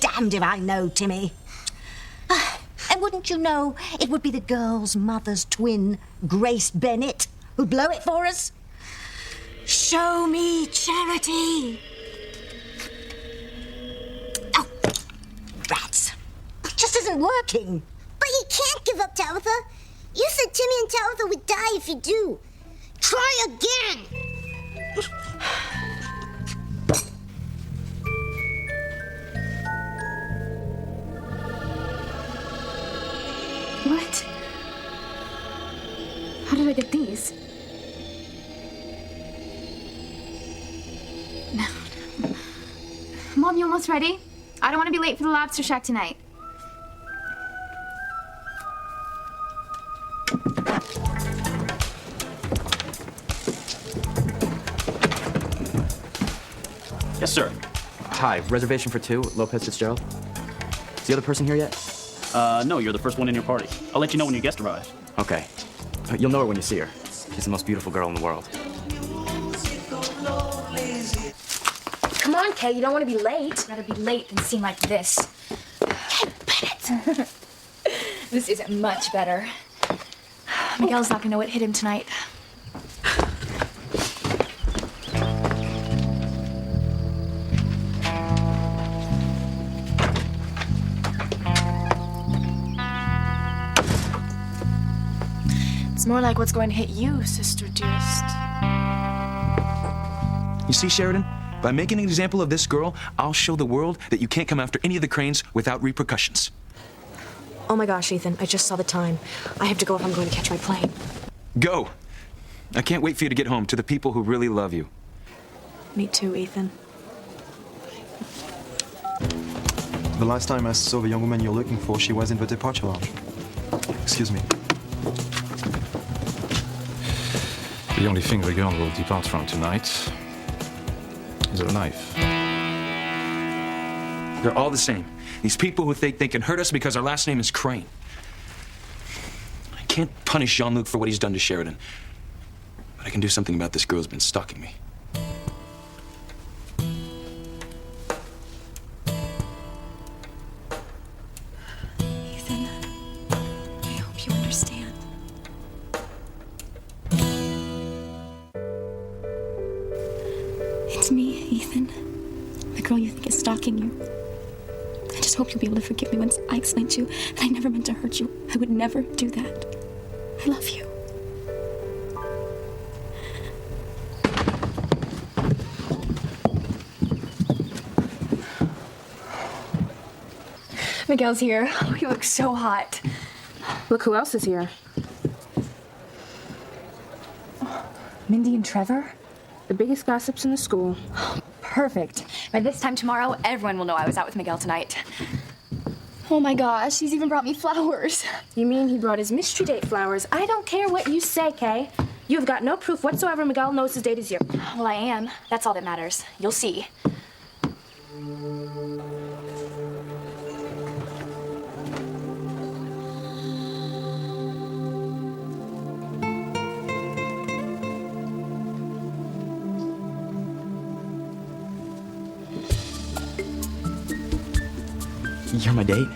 O: Damned if I know, Timmy. And wouldn't you know it would be the girl's mother's twin, Grace Bennett, who'd blow it for us? Show me Charity. Oh, rats. It just isn't working.
P: But you can't give up, Tabitha. You said Timmy and Tabitha would die if you do. Try again.
S: What? How did I get these? No.
K: Mom, you almost ready? I don't want to be late for the lobster shack tonight.
L: Yes, sir. Hi, reservation for 2, Lopez Fitzgerald. Is the other person here yet?
A: No, you're the first one in your party. I'll let you know when your guest arrives.
L: Okay. You'll know her when you see her. She's the most beautiful girl in the world.
K: Come on, Kay, you don't want to be late. I'd rather be late than seem like this. Kay Bennett! This isn't much better. Miguel's not going to know what hit him tonight. It's more like what's going to hit you, sister dearest.
E: You see, Sheridan? By making an example of this girl, I'll show the world that you can't come after any of the Cranes without repercussions.
R: Oh my gosh, Ethan, I just saw the time. I have to go if I'm going to catch my plane.
E: Go! I can't wait for you to get home to the people who really love you.
R: Me too, Ethan.
Q: The last time I saw the young woman you're looking for, she was in the departure lounge. Excuse me.
C: The only thing the girl will depart from tonight is her knife.
E: They're all the same. These people who think they can hurt us because our last name is Crane. I can't punish Jean-Luc for what he's done to Sheridan. But I can do something about this girl who's been stalking me.
F: Ethan, I hope you understand. It's me, Ethan.
S: girl you think is stalking you. I just hope you'll be able to forgive me once I explain to you that I never meant to hurt you. I would never do that. I love you.
U: Miguel's here. Oh, he looks so hot. Look who else is here. Mindy and Trevor? The biggest gossips in the school.
K: Perfect. By this time tomorrow, everyone will know I was out with Miguel tonight. Oh my gosh, he's even brought me flowers.
U: You mean he brought his mystery date flowers? I don't care what you say, Kay. You have got no proof whatsoever Miguel knows his date is you.
K: Well, I am. That's all that matters. You'll see.
L: You're my date?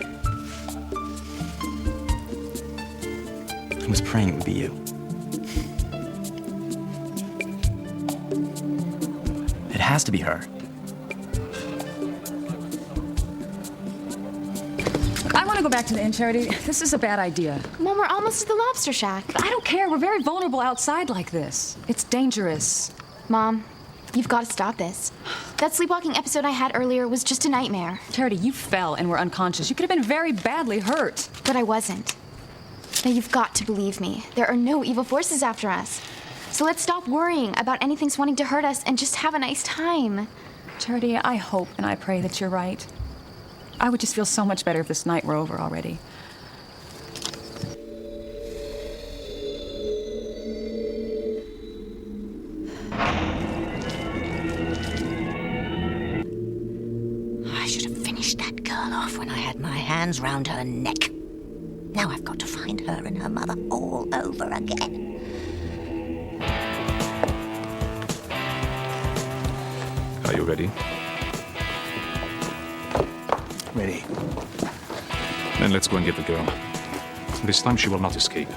L: I was praying it would be you. It has to be her.
J: I want to go back to the inn, Charity. This is a bad idea.
U: Mom, we're almost at the lobster shack.
J: I don't care. We're very vulnerable outside like this. It's dangerous.
K: Mom, you've got to stop this. That sleepwalking episode I had earlier was just a nightmare.
J: Charity, you fell and were unconscious. You could have been very badly hurt.
K: But I wasn't. Now you've got to believe me. There are no evil forces after us. So let's stop worrying about anything wanting to hurt us and just have a nice time.
J: Charity, I hope and I pray that you're right. I would just feel so much better if this night were over already.
O: I should have finished that girl off when I had my hands round her neck. Now I've got to find her and her mother all over again.
C: Are you ready?
B: Ready.
C: Then let's go and get the girl. This time she will not escape.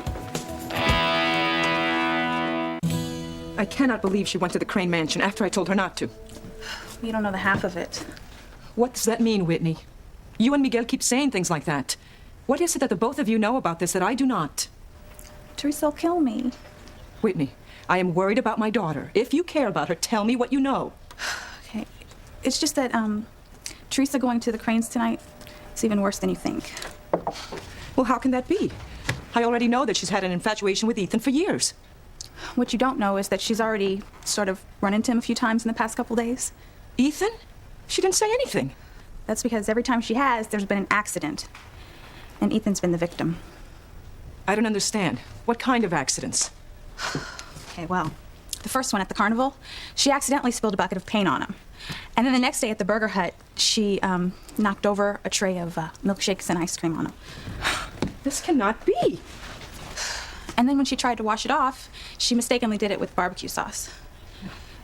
T: I cannot believe she went to the Crane Mansion after I told her not to.
M: You don't know the half of it.
T: What does that mean, Whitney? You and Miguel keep saying things like that. What is it that the both of you know about this that I do not?
M: Teresa will kill me.
T: Whitney, I am worried about my daughter. If you care about her, tell me what you know.
M: Okay. It's just that, Teresa going to the Cranes tonight is even worse than you think.
T: Well, how can that be? I already know that she's had an infatuation with Ethan for years.
M: What you don't know is that she's already sort of run into him a few times in the past couple days.
T: Ethan? She didn't say anything.
M: That's because every time she has, there's been an accident. And Ethan's been the victim.
T: I don't understand. What kind of accidents?
M: Okay, well, the first one at the carnival, she accidentally spilled a bucket of paint on him. And then the next day at the Burger Hut, she knocked over a tray of milkshakes and ice cream on him.
T: This cannot be.
M: And then when she tried to wash it off, she mistakenly did it with barbecue sauce.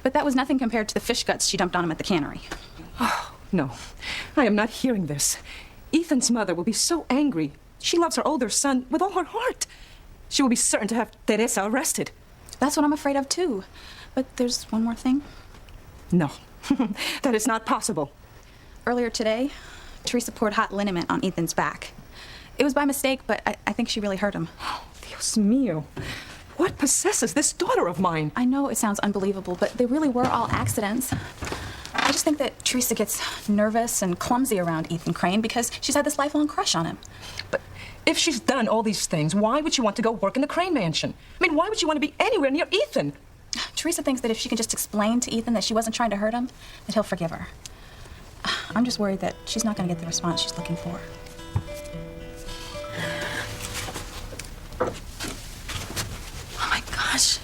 M: But that was nothing compared to the fish guts she dumped on him at the cannery.
T: Oh, no. I am not hearing this. Ethan's mother will be so angry. She loves her older son with all her heart. She will be certain to have Teresa arrested.
M: That's what I'm afraid of, too. But there's one more thing.
T: No, that is not possible.
M: Earlier today, Teresa poured hot liniment on Ethan's back. It was by mistake, but I think she really hurt him.
T: Dios mío. What possesses this daughter of mine?
M: I know it sounds unbelievable, but they really were all accidents. I just think that Teresa gets nervous and clumsy around Ethan Crane because she's had this lifelong crush on him.
T: But if she's done all these things, why would she want to go work in the Crane Mansion? I mean, why would she want to be anywhere near Ethan?
M: Teresa thinks that if she can just explain to Ethan that she wasn't trying to hurt him, that he'll forgive her. I'm just worried that she's not going to get the response she's looking for.
K: Oh my gosh.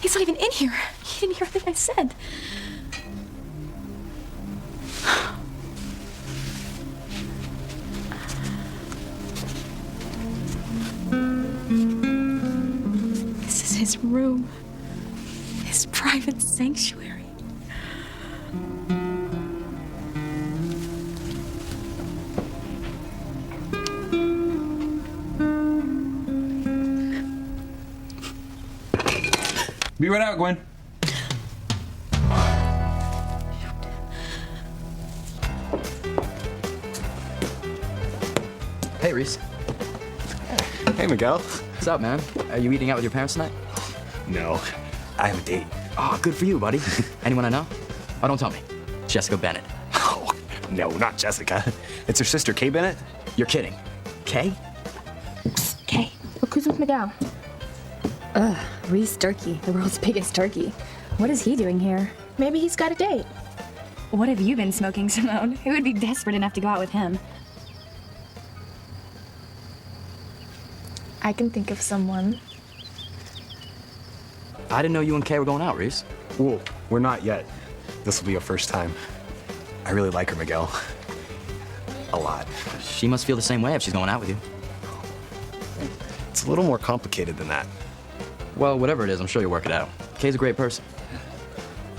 K: He's not even in here. He didn't hear a thing I said. This is his room. His private sanctuary.
E: Be right out, Gwen.
L: Reese.
H: Hey, Miguel.
L: What's up, man? Are you eating out with your parents tonight?
H: No, I have a date.
L: Oh, good for you, buddy. Anyone I know? Oh, don't tell me. Jessica Bennett.
H: Oh, no, not Jessica. It's her sister, Kay Bennett.
L: You're kidding. Kay?
U: Kay, look who's with Miguel.
F: Ugh, Reese Turkey, the world's biggest turkey. What is he doing here?
U: Maybe he's got a date.
S: What have you been smoking, Simone? Who would be desperate enough to go out with him?
G: I can think of someone.
L: I didn't know you and Kay were going out, Reese.
H: Whoa, we're not yet. This will be a first time. I really like her, Miguel. A lot.
L: She must feel the same way if she's going out with you.
H: It's a little more complicated than that.
L: Well, whatever it is, I'm sure you'll work it out. Kay's a great person.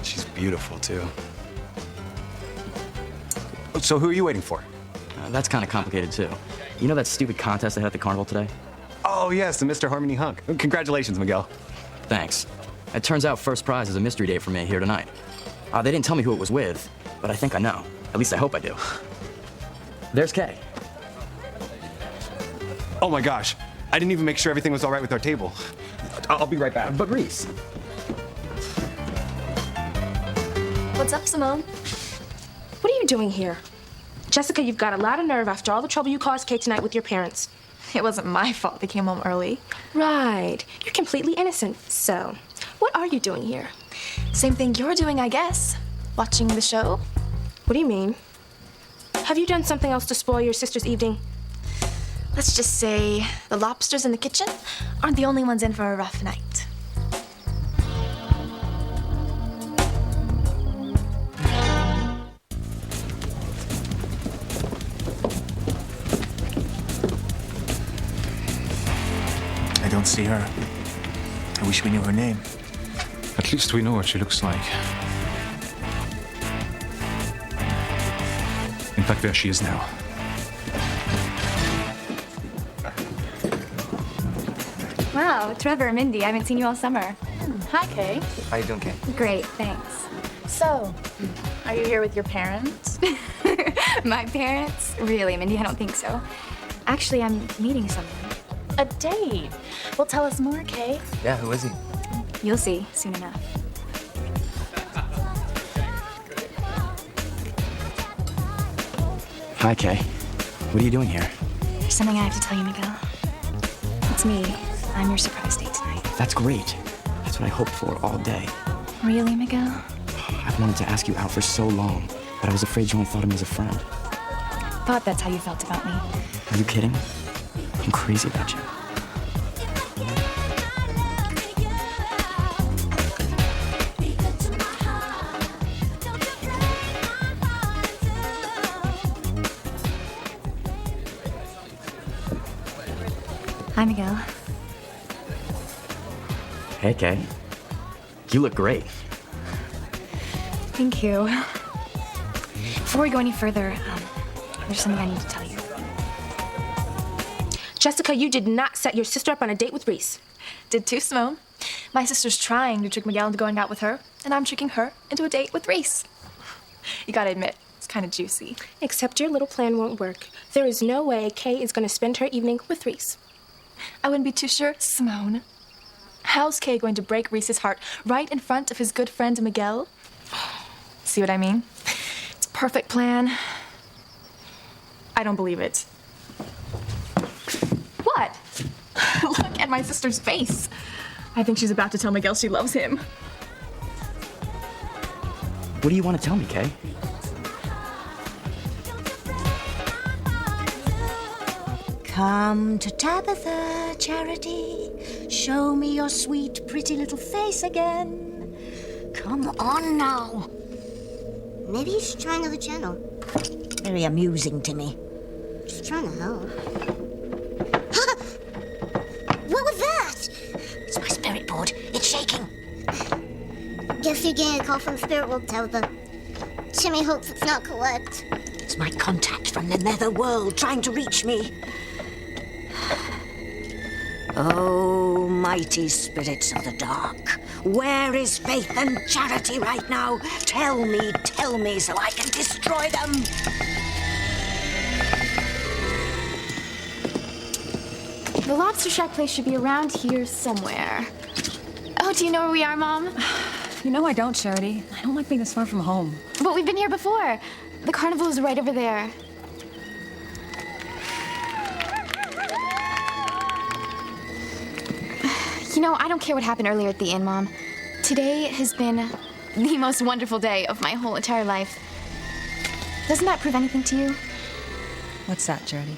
H: She's beautiful, too. So who are you waiting for?
L: That's kind of complicated, too. You know that stupid contest they had at the carnival today?
H: Oh, yes, the Mr. Harmony hunk. Congratulations, Miguel.
L: Thanks. It turns out first prize is a mystery date for me here tonight. They didn't tell me who it was with, but I think I know. At least I hope I do. There's Kay.
H: Oh my gosh. I didn't even make sure everything was all right with our table. I'll be right back.
L: But Reese.
G: What's up, Simone?
U: What are you doing here? Jessica, you've got a lot of nerve after all the trouble you caused Kay tonight with your parents.
G: It wasn't my fault they came home early.
U: Right. You're completely innocent. So, what are you doing here?
G: Same thing you're doing, I guess. Watching the show.
U: What do you mean? Have you done something else to spoil your sister's evening?
G: Let's just say the lobsters in the kitchen aren't the only ones in for a rough night.
B: I don't see her. I wish we knew her name.
C: At least we know what she looks like. In fact, there she is now.
S: Wow, Trevor, Mindy, I haven't seen you all summer.
K: Hi, Kay.
H: How you doing, Kay?
S: Great, thanks.
K: So, are you here with your parents?
S: My parents? Really, Mindy, I don't think so. Actually, I'm meeting someone.
K: A date? Well, tell us more, Kay.
H: Yeah, who is he?
S: You'll see soon enough.
L: Hi, Kay. What are you doing here?
S: There's something I have to tell you, Miguel. It's me. I'm your surprise date tonight.
L: That's great. That's what I hoped for all day.
S: Really, Miguel?
L: I've wanted to ask you out for so long, but I was afraid you only thought of me as a friend.
S: Thought that's how you felt about me.
L: Are you kidding? I'm crazy about you.
S: Hi, Miguel.
L: Hey, Kay. You look great.
S: Thank you. Before we go any further, there's something I need to tell you.
U: Jessica, you did not set your sister up on a date with Reese.
G: Did too, Simone. My sister's trying to trick Miguel into going out with her, and I'm tricking her into a date with Reese. You gotta admit, it's kind of juicy.
U: Except your little plan won't work. There is no way Kay is going to spend her evening with Reese.
G: I wouldn't be too sure, Simone. How's Kay going to break Reese's heart right in front of his good friend Miguel? See what I mean? It's a perfect plan. I don't believe it. What? Look at my sister's face. I think she's about to tell Miguel she loves him.
L: What do you want to tell me, Kay?
O: Come to Tabitha, Charity. Show me your sweet, pretty little face again. Come on now.
P: Maybe you should try another channel.
O: Very amusing to me.
P: Just trying to help. What was that?
O: It's my spirit board. It's shaking.
P: Guess you're getting a call from the spirit world, Tabitha. Timmy hopes it's not correct.
O: It's my contact from the nether world trying to reach me. Oh, mighty spirits of the dark. Where is faith and charity right now? Tell me so I can destroy them.
G: The Lobster Shack place should be around here somewhere. Oh, do you know where we are, Mom?
J: You know I don't, Charity. I don't like being this far from home.
G: But we've been here before. The carnival is right over there. You know, I don't care what happened earlier at the inn, Mom. Today has been the most wonderful day of my whole entire life. Doesn't that prove anything to you?
J: What's that, Charity?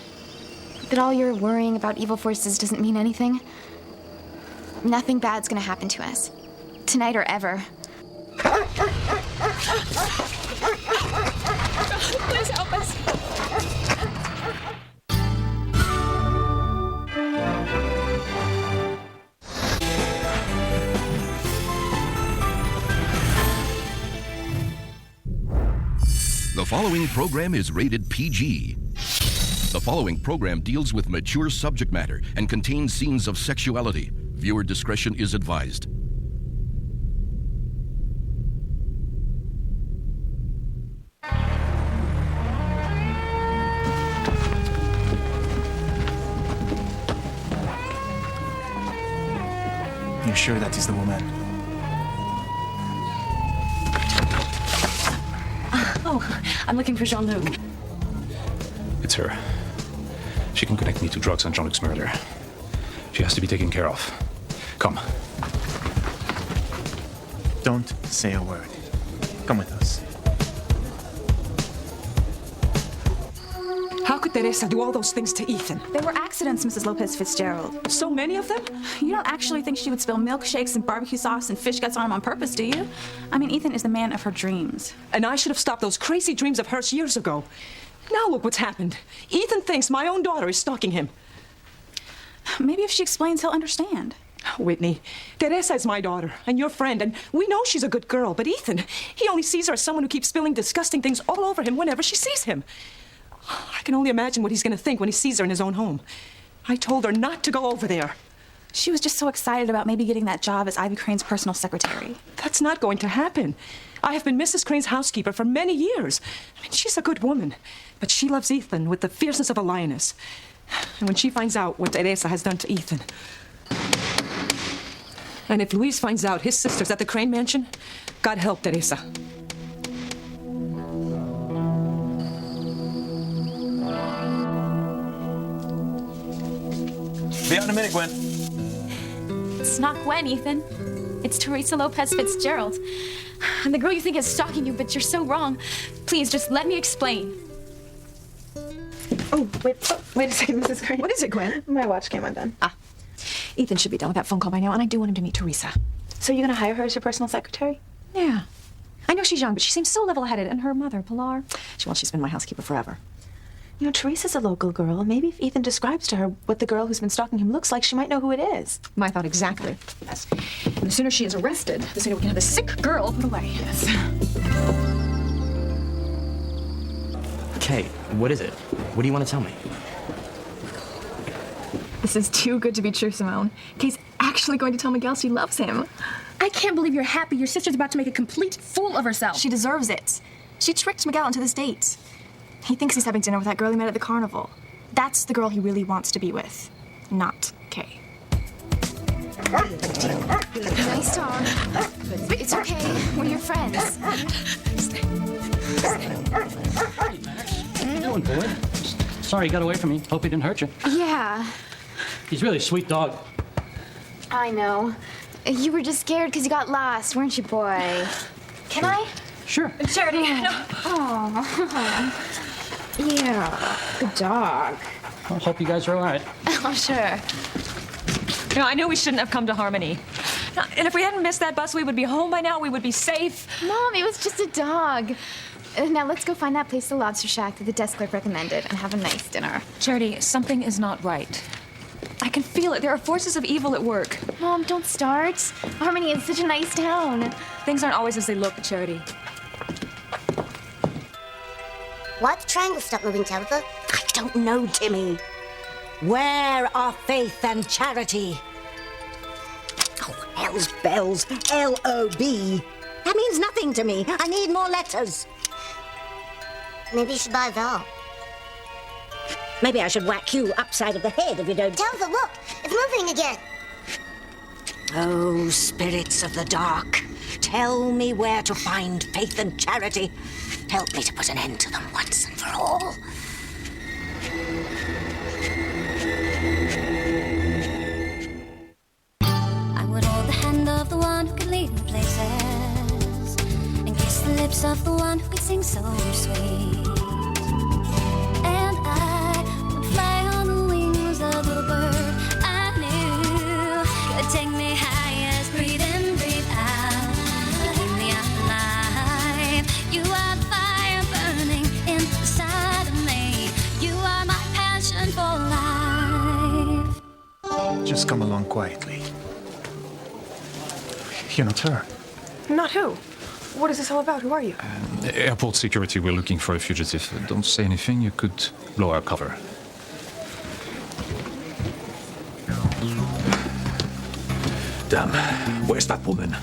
G: That all your worrying about evil forces doesn't mean anything? Nothing bad's gonna happen to us. Tonight or ever.
S: Please help us.
D: The following program is rated PG. The following program deals with mature subject matter and contains scenes of sexuality. Viewer discretion is advised.
B: You're sure that is the woman?
J: Oh, I'm looking for Jean-Luc.
C: It's her. She can connect me to drugs and Jean-Luc's murder. She has to be taken care of. Come.
B: Don't say a word. Come with us.
T: How could Teresa do all those things to Ethan?
M: They were accidents, Mrs. Lopez Fitzgerald.
T: So many of them?
M: You don't actually think she would spill milkshakes and barbecue sauce and fish guts on him on purpose, do you? I mean, Ethan is the man of her dreams.
T: And I should have stopped those crazy dreams of hers years ago. Now look what's happened. Ethan thinks my own daughter is stalking him.
M: Maybe if she explains, he'll understand.
T: Whitney, Teresa is my daughter and your friend, and we know she's a good girl, but Ethan, he only sees her as someone who keeps spilling disgusting things all over him whenever she sees him. I can only imagine what he's going to think when he sees her in his own home. I told her not to go over there.
M: She was just so excited about maybe getting that job as Ivy Crane's personal secretary.
T: That's not going to happen. I have been Mrs. Crane's housekeeper for many years. I mean, she's a good woman, but she loves Ethan with the fierceness of a lioness. And when she finds out what Teresa has done to Ethan, and if Luis finds out his sister's at the Crane mansion, God help Teresa.
E: Be out in a minute, Gwen.
S: It's not Gwen, Ethan. It's Teresa Lopez Fitzgerald. I'm the girl you think is stalking you, but you're so wrong. Please, just let me explain.
G: Oh, wait a second, Mrs. Crane.
T: What is it, Gwen?
G: My watch came undone.
F: Ethan should be done with that phone call by now, and I do want him to meet Teresa.
M: So you're gonna hire her as your personal secretary?
F: Yeah. I know she's young, but she seems so level-headed. And her mother, Pilar, she's been my housekeeper forever.
M: You know, Teresa's a local girl. Maybe if Ethan describes to her what the girl who's been stalking him looks like, she might know who it is.
F: My thought exactly. Yes. And the sooner she is arrested, the sooner we can have this sick girl put away. Yes.
L: Kate, what is it? What do you want to tell me?
G: This is too good to be true, Simone. Kay's actually going to tell Miguel she loves him.
U: I can't believe you're happy. Your sister's about to make a complete fool of herself.
G: She deserves it. She tricked Miguel into this date. He thinks he's having dinner with that girl he met at the carnival. That's the girl he really wants to be with, not Kay. Nice talk. It's okay. We're your friends.
A: How you doing, boy? Sorry you got away from me. Hope he didn't hurt you.
G: Yeah,
A: He's really a sweet dog.
G: I know. You were just scared because you got lost, weren't you, boy? Can I?
A: Sure.
G: Charity. No. Oh. Yeah. Good dog.
A: I hope you guys are all right.
G: Oh, sure.
R: You know, I knew we shouldn't have come to Harmony. And if we hadn't missed that bus, we would be home by now. We would be safe.
G: Mom, it was just a dog. Now let's go find that place, the Lobster Shack, that the desk clerk recommended, and have a nice dinner.
R: Charity, something is not right. I can feel it. There are forces of evil at work.
G: Mom, don't start. Harmony is such a nice town.
R: Things aren't always as they look, Charity.
P: Why'd the triangle stop moving, Tabitha?
O: I don't know, Timmy. Where are faith and charity? Oh, hell's bells. L-O-B. That means nothing to me. I need more letters.
P: Maybe you should buy a vowel.
O: Maybe I should whack you upside of the head if you don't...
P: Tabitha, look! It's moving again!
O: Oh, spirits of the dark, tell me where to find faith and charity. Help me to put an end to them once and for all.
N: I would hold the hand of the one who could lead me places, and kiss the lips of the one who could sing so sweet. And I would fly on the wings of the bird I knew could take me high as breathe in, breathe out. You keep me alive. You are the fire burning inside of me. You are my passion for life.
B: Just come along quietly. You're not her.
G: Not who? What is this all about? Who are you?
C: Airport security, we're looking for a fugitive. Don't say anything, you could blow our cover.
E: Damn, where's that woman?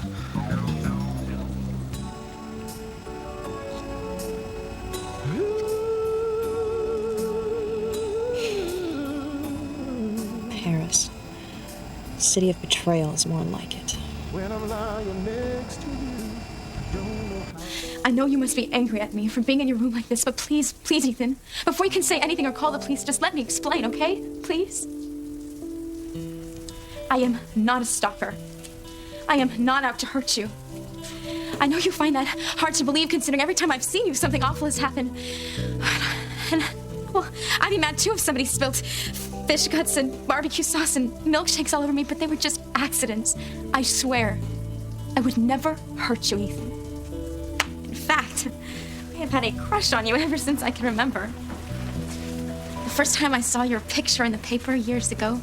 R: Paris. City of betrayal is more like it.
M: I know you must be angry at me for being in your room like this, but please, please, Ethan, before you can say anything or call the police, just let me explain, okay? Please? I am not a stalker. I am not out to hurt you. I know you find that hard to believe, considering every time I've seen you, something awful has happened. And, well, I'd be mad too if somebody spilled fish guts and barbecue sauce and milkshakes all over me, but they were just accidents. I swear, I would never hurt you, Ethan. In fact, I have had a crush on you ever since I can remember. The first time I saw your picture in the paper years ago,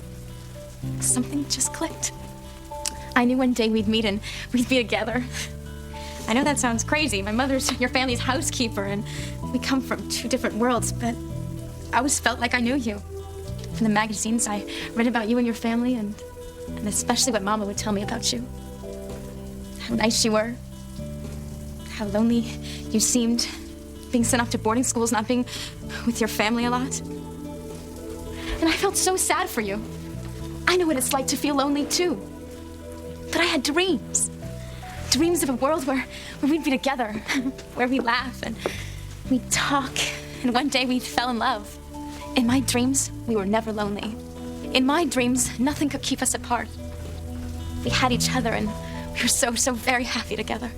M: something just clicked. I knew one day we'd meet and we'd be together. I know that sounds crazy. My mother's your family's housekeeper, and we come from two different worlds, but I always felt like I knew you. From the magazines, I read about you and your family, and especially what Mama would tell me about you. How nice you were. How lonely you seemed, being sent off to boarding schools, not being with your family a lot. And I felt so sad for you. I know what it's like to feel lonely, too. But I had dreams. Dreams of a world where we'd be together, where we'd laugh and we'd talk, and one day we'd fell in love. In my dreams, we were never lonely. In my dreams, nothing could keep us apart. We had each other, and we were so, so very happy together.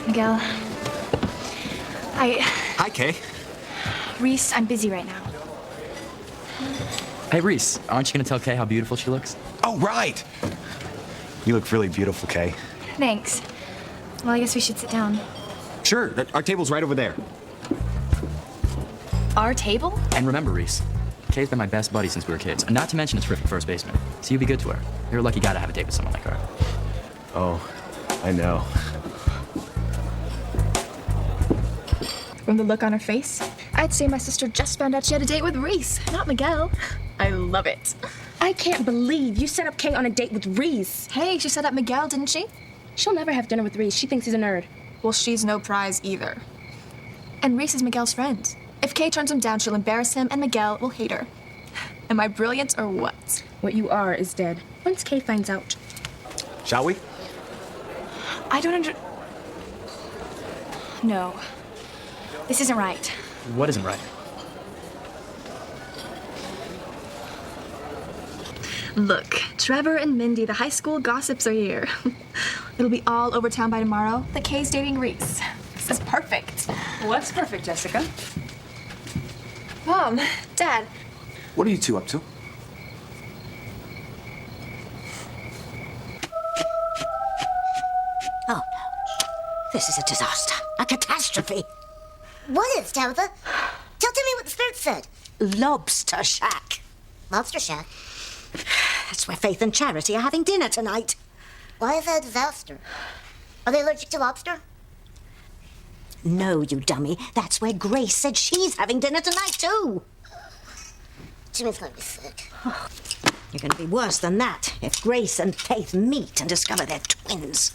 G: Miguel,
L: Hi, Kay.
G: Reese, I'm busy right now.
L: Hey, Reese, aren't you gonna tell Kay how beautiful she looks?
H: Oh, right! You look really beautiful, Kay.
G: Thanks. Well, I guess we should sit down.
H: Sure, our table's right over there.
G: Our table?
L: And remember, Reese, Kay's been my best buddy since we were kids, and not to mention a terrific first baseman. So you be good to her. You're a lucky guy to have a date with someone like her.
H: Oh, I know.
G: From the look on her face, I'd say my sister just found out she had a date with Reese, not Miguel. I love it.
U: I can't believe you set up Kay on a date with Reese.
G: Hey, she set up Miguel, didn't she?
U: She'll never have dinner with Reese. She thinks he's a nerd.
G: Well, she's no prize either. And Reese is Miguel's friend. If Kay turns him down, she'll embarrass him, and Miguel will hate her. Am I brilliant or what?
U: What you are is dead. Once Kay finds out.
H: Shall we?
G: I don't No. This isn't right.
L: What isn't right?
G: Look, Trevor and Mindy, the high school gossips are here. It'll be all over town by tomorrow that Kay's dating Reese. This is perfect.
T: What's perfect, Jessica?
G: Mom, Dad,
H: What are you two up to?
O: Oh, no. This is a disaster. A catastrophe.
P: What is, Tabitha? Tell Timmy what the spirit said.
O: Lobster Shack.
P: Lobster Shack?
O: That's where Faith and Charity are having dinner tonight.
P: Why is that a disaster? Are they allergic to lobster?
O: No, you dummy. That's where Grace said she's having dinner tonight, too.
P: Jimmy's gonna be sick.
O: You're going to be worse than that if Grace and Faith meet and discover they're twins.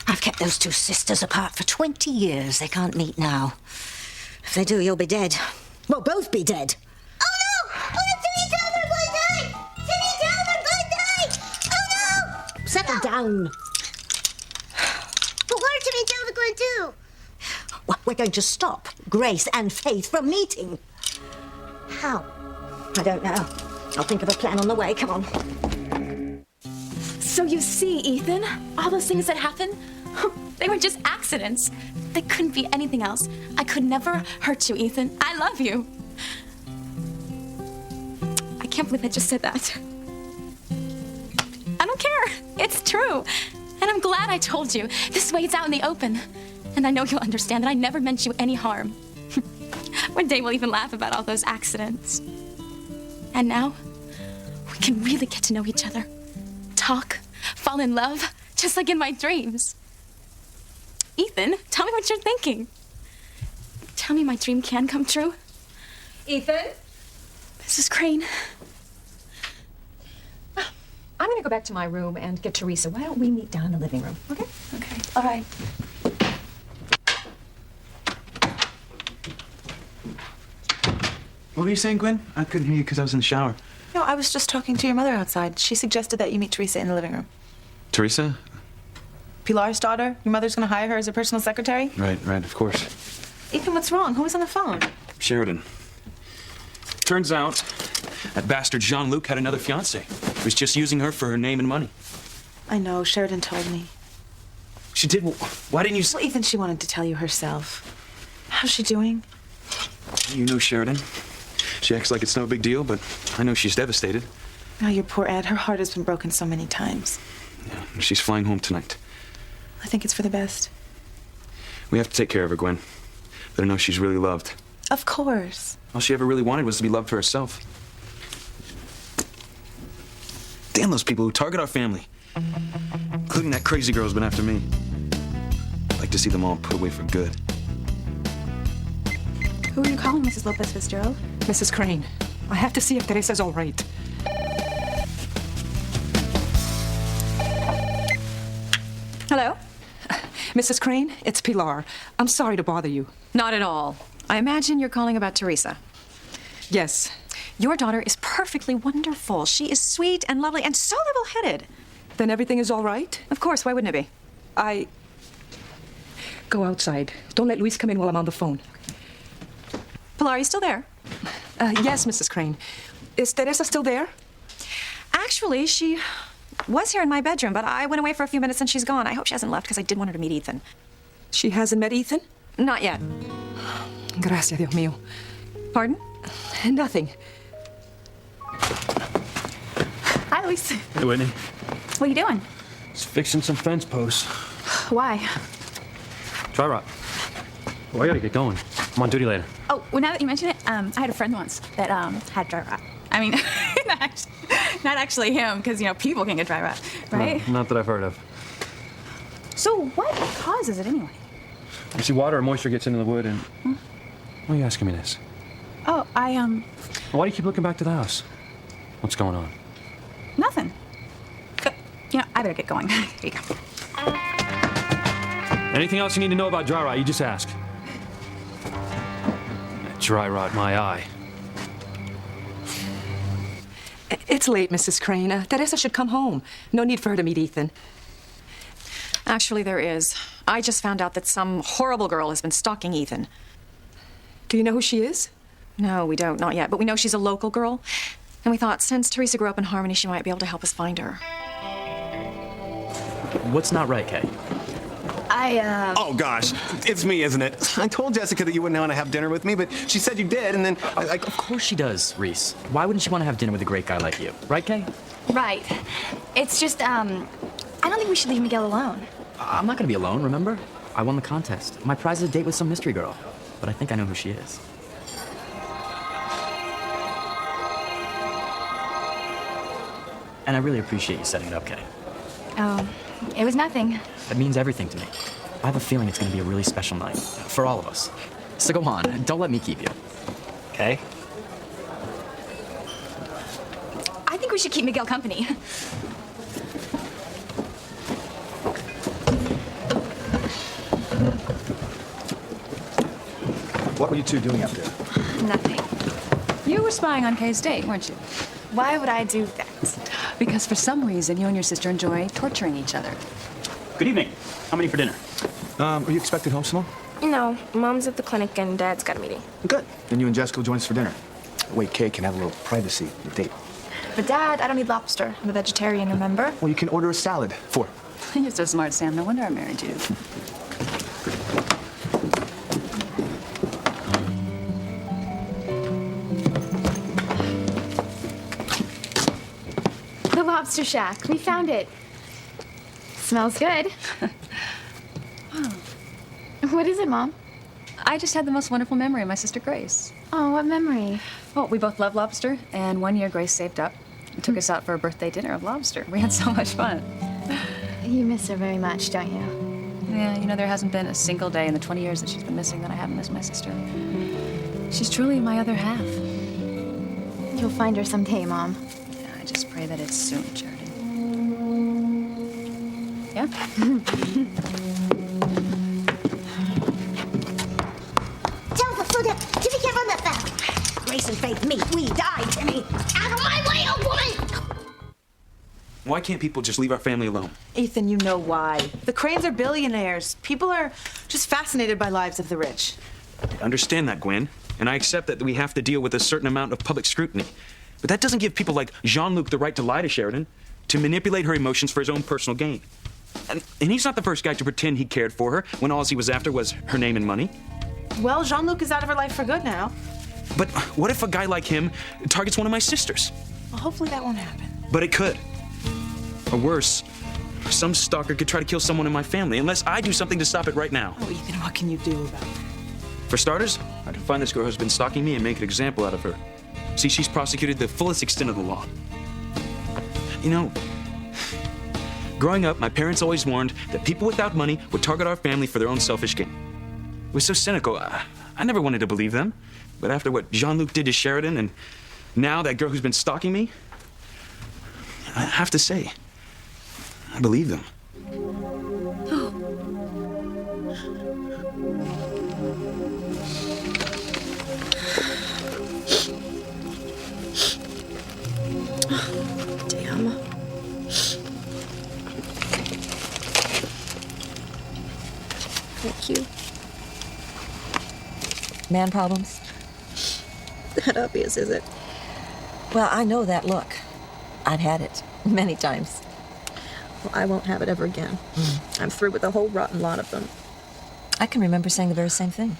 O: I've kept those two sisters apart for 20 years. They can't meet now. If they do, you'll be dead. Well, both be dead.
P: Oh no! Oh no, Timmy Talbot might die! Timmy Talbot might die! Oh no!
O: Settle down.
P: But what are Timmy Talbot going to do?
O: Well, we're going to stop Grace and Faith from meeting.
P: How?
O: I don't know. I'll think of a plan on the way. Come on.
M: So you see, Ethan, all those things that happened, they were just accidents. They couldn't be anything else. I could never hurt you, Ethan. I love you. I can't believe I just said that. I don't care. It's true. And I'm glad I told you. This way it's out in the open. And I know you'll understand that I never meant you any harm. One day we'll even laugh about all those accidents. And now, we can really get to know each other. Talk, fall in love, just like in my dreams. Ethan, tell me what you're thinking. Tell me my dream can come true.
F: Ethan?
M: Mrs. Crane.
F: I'm going to go back to my room and get Teresa. Why don't we meet down in the living room, okay?
M: Okay, all right.
E: What were you saying, Gwen? I couldn't hear you because I was in the shower.
I: No, I was just talking to your mother outside. She suggested that you meet Teresa in the living room.
E: Teresa?
I: Pilar's daughter? Your mother's gonna hire her as a personal secretary?
E: Right, of course.
I: Ethan, what's wrong? Who was on the phone?
E: Sheridan. Turns out that bastard Jean-Luc had another fiancée. He was just using her for her name and money.
I: I know, Sheridan told me.
E: She did? Why didn't you
I: Well, Ethan, she wanted to tell you herself. How's she doing?
E: You know Sheridan. She acts like it's no big deal, but I know she's devastated.
I: Oh, your poor Aunt. Her heart has been broken so many times.
E: Yeah, she's flying home tonight.
I: I think it's for the best.
E: We have to take care of her, Gwen. Let her know she's really loved.
I: Of course.
E: All she ever really wanted was to be loved for herself. Damn those people who target our family. Including that crazy girl who's been after me. I'd like to see them all put away for good.
I: Who are you calling, Mrs. Lopez Fitzgerald?
T: Mrs. Crane, I have to see if Teresa's all right.
F: Hello?
T: Mrs. Crane, it's Pilar. I'm sorry to bother you.
F: Not at all. I imagine you're calling about Teresa.
T: Yes.
F: Your daughter is perfectly wonderful. She is sweet and lovely and so level-headed.
T: Then everything is all right?
F: Of course. Why wouldn't it be?
T: Go outside. Don't let Luis come in while I'm on the phone.
F: Pilar, are you still there?
T: Yes, Mrs. Crane. Is Teresa still there?
F: Actually, she was here in my bedroom, but I went away for a few minutes and she's gone. I hope she hasn't left because I did want her to meet Ethan.
T: She hasn't met Ethan?
F: Not yet.
T: Gracias, Dios mío.
F: Pardon?
T: Nothing.
U: Hi, Luis.
A: Hey, Whitney.
U: What are you doing?
A: Just fixing some fence posts.
U: Why?
A: Dry rot. Oh, I gotta get going. I'm on duty later.
U: Oh, well, now that you mention it, I had a friend once that had dry rot. I mean, not actually him, because, you know, people can get dry rot, right?
A: No, not that I've heard of.
U: So what causes it anyway?
A: You see, water or moisture gets into the wood and... Why are you asking me this?
U: Oh,
A: Why do you keep looking back to the house? What's going on?
U: nothing. You know, I better get going. Here you go.
A: Anything else you need to know about dry rot, you just ask. Dry rot my eye.
T: It's late, Mrs. Crane. Teresa should come home. No need for her to meet Ethan.
F: Actually, there is. I just found out that some horrible girl has been stalking Ethan.
T: Do you know who she is?
F: No, we don't. Not yet. But we know she's a local girl. And we thought since Teresa grew up in Harmony, she might be able to help us find her.
L: What's not right, Kay?
H: Oh, gosh. It's me, isn't it? I told Jessica that you wouldn't want to have dinner with me, but she said you did, and then
L: Of course she does, Reese. Why wouldn't she want to have dinner with a great guy like you? Right, Kay?
K: Right. It's just, I don't think we should leave Miguel alone.
L: I'm not going to be alone, remember? I won the contest. My prize is a date with some mystery girl. But I think I know who she is. And I really appreciate you setting it up, Kay.
K: Oh, it was nothing.
L: It means everything to me. I have a feeling it's going to be a really special night. For all of us. So go on. Don't let me keep you. Okay?
K: I think we should keep Miguel company.
H: What were you two doing up there?
K: Nothing.
J: You were spying on Kay's date, weren't you?
K: Why would I do that?
J: Because for some reason, you and your sister enjoy torturing each other.
A: Good evening. How many for dinner?
H: Are you expected home, Simone?
G: No, Mom's at the clinic and Dad's got a meeting.
H: Good. Then you and Jessica will join us for dinner. Wait, Kay can have a little privacy with the date.
G: But Dad, I don't need lobster. I'm a vegetarian, remember?
H: Well, you can order a salad. 4.
J: You're so smart, Sam. No wonder I married you.
S: The lobster shack. We found it. Smells good. What is it, Mom?
J: I just had the most wonderful memory of my sister Grace.
S: Oh, what memory?
J: Well, we both love lobster, and one year Grace saved up and took us out for a birthday dinner of lobster. We had so much fun.
S: You miss her very much, don't you?
J: Yeah, you know, there hasn't been a single day in the 20 years that she's been missing that I haven't missed my sister. She's truly my other half.
S: You'll find her someday, Mom.
J: Yeah, I just pray that it's soon, Charity. Yeah?
P: Tabitha, slow down. Timmy can't run that fast. Grace and Faith meet. We die, Timmy. Out of my way, old woman!
E: Why can't people just leave our family alone?
I: Ethan, you know why. The Cranes are billionaires. People are just fascinated by lives of the rich.
E: I understand that, Gwen, and I accept that we have to deal with a certain amount of public scrutiny. But that doesn't give people like Jean-Luc the right to lie to Sheridan, to manipulate her emotions for his own personal gain. And he's not the first guy to pretend he cared for her when all he was after was her name and money.
I: Well, Jean-Luc is out of her life for good now.
E: But what if a guy like him targets one of my sisters?
I: Well, hopefully that won't happen.
E: But it could. Or worse, some stalker could try to kill someone in my family unless I do something to stop it right now.
I: Oh, Ethan, what can you do about it?
E: For starters, I can find this girl who's been stalking me and make an example out of her. See, she's prosecuted the fullest extent of the law. You know, growing up, my parents always warned that people without money would target our family for their own selfish gain. It was so cynical, I never wanted to believe them. But after what Jean-Luc did to Sheridan, and now that girl who's been stalking me, I have to say, I believe them.
G: Damn. Thank you.
Q: Man problems?
G: That obvious, is it?
Q: Well, I know that look. I've had it many times.
G: Well, I won't have it ever again. I'm through with a whole rotten lot of them.
Q: I can remember saying the very same thing.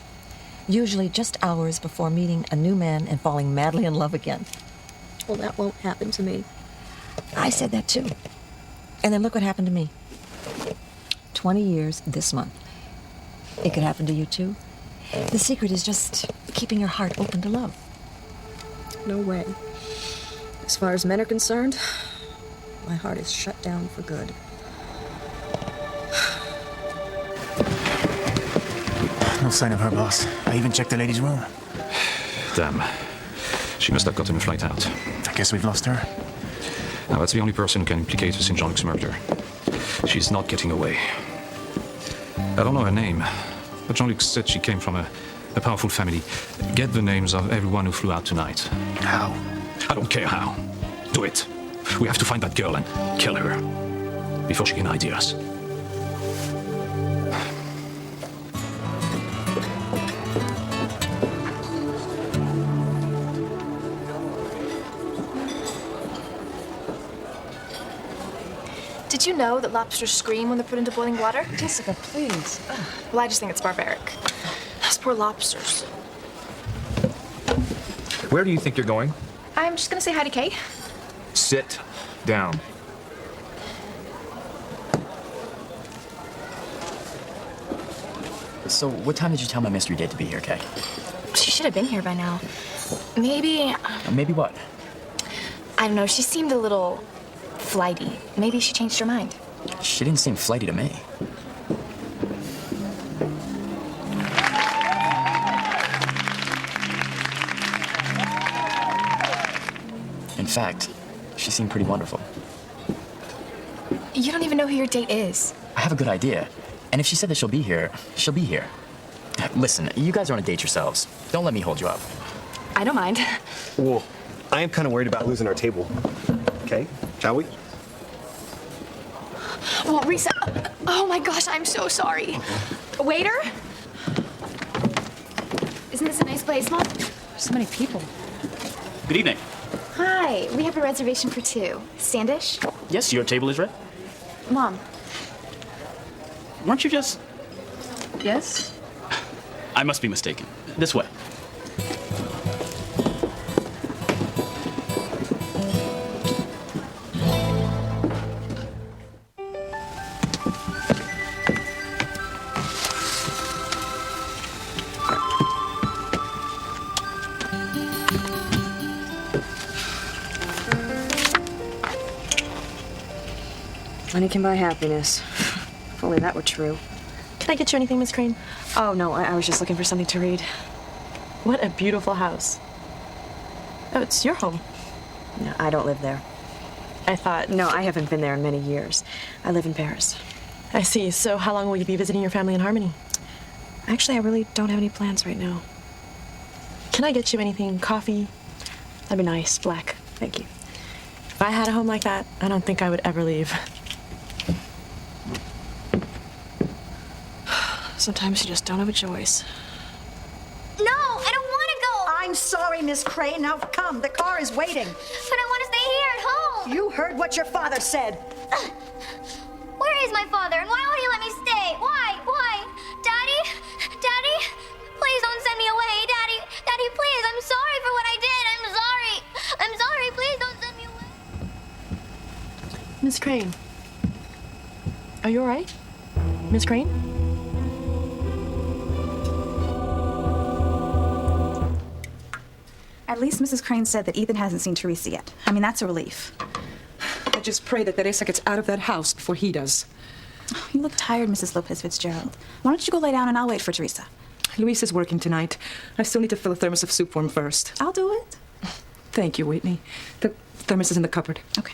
Q: Usually just hours before meeting a new man and falling madly in love again.
G: Well, that won't happen to me.
Q: I said that too. And then look what happened to me. 20 years this month. It could happen to you too. The secret is just keeping your heart open to love.
G: No way. As far as men are concerned, my heart is shut down for good.
B: No sign of her, boss. I even checked the lady's room.
C: Damn. She must have gotten a flight out.
B: I guess we've lost her.
C: Now, that's the only person who can implicate us in Jean-Luc's murder. She's not getting away. I don't know her name, but Jean-Luc said she came from a powerful family. Get the names of everyone who flew out tonight.
B: How?
C: I don't care how. Do it. We have to find that girl and kill her before she can ID us.
G: Did you know that lobsters scream when they're put into boiling water?
Q: Jessica, please.
G: Well, I just think it's barbaric. Those poor lobsters.
H: Where do you think you're going?
G: I'm just gonna say hi to Kay.
H: Sit down.
L: So, what time did you tell my mystery date to be here, Kay?
G: She should have been here by now. Maybe,
L: Maybe what?
G: I don't know, she seemed a little flighty. Maybe she changed her mind.
L: She didn't seem flighty to me. In fact, She seemed pretty wonderful.
K: You don't even know who your date is.
L: I have a good idea. And if she said that she'll be here, she'll be here. Listen, you guys are on a date yourselves. Don't let me hold you up.
K: I don't mind.
H: Well, I am kind of worried about losing our table. Okay, shall we?
K: Well, Risa, oh my gosh, I'm so sorry. Waiter? Isn't this a nice place, Mom?
J: So many people.
D: Good evening.
K: Hi, we have a reservation for 2. Standish?
D: Yes, your table is ready.
K: Mom.
D: Weren't you just...
J: Yes?
D: I must be mistaken. This way.
R: Money can buy happiness. If only that were true.
G: Can I get you anything, Miss Crane?
R: Oh, no, I was just looking for something to read.
G: What a beautiful house. Oh, it's your home.
R: No, I don't live there.
G: I thought...
R: No, I haven't been there in many years. I live in Paris.
G: I see. So how long will you be visiting your family in Harmony?
R: Actually, I really don't have any plans right now.
G: Can I get you anything? Coffee?
R: That'd be nice. Black. Thank you.
G: If I had a home like that, I don't think I would ever leave.
R: Sometimes you just don't have a choice.
P: No, I don't want to go.
Q: I'm sorry, Miss Crane. Now come, the car is waiting.
P: But I want to stay here at home.
Q: You heard what your father said.
P: Where is my father, and why won't he let me stay? Why? Why? Daddy? Daddy? Please don't send me away. Daddy, Daddy, please. I'm sorry for what I did. I'm sorry. I'm sorry. Please don't send me away.
G: Miss Crane. Are you all right? Miss Crane?
U: At least Mrs. Crane said that Ethan hasn't seen Teresa yet. I mean, that's a relief.
T: I just pray that Teresa gets out of that house before he does.
U: Oh, you look tired, Mrs. Lopez Fitzgerald. Why don't you go lay down and I'll wait for Teresa?
T: Luis is working tonight. I still need to fill a thermos of soup for him first.
U: I'll do it.
T: Thank you, Whitney. The thermos is in the cupboard.
U: Okay.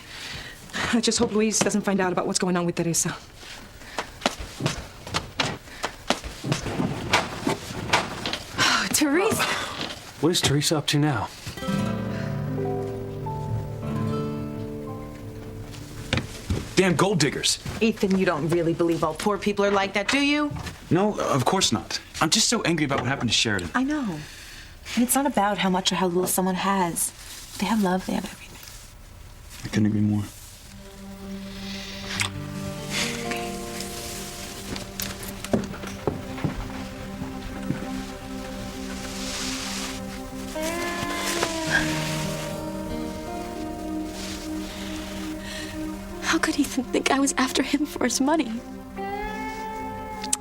T: I just hope Luis doesn't find out about what's going on with Teresa.
U: Oh, Teresa.
A: What is Teresa up to now?
E: Damn gold diggers.
I: Ethan, you don't really believe all poor people are like that, do you?
E: No, of course not. I'm just so angry about what happened to Sheridan.
I: I know. And it's not about how much or how little someone has. They have love, they have everything.
E: I couldn't agree more.
M: How could Ethan think I was after him for his money?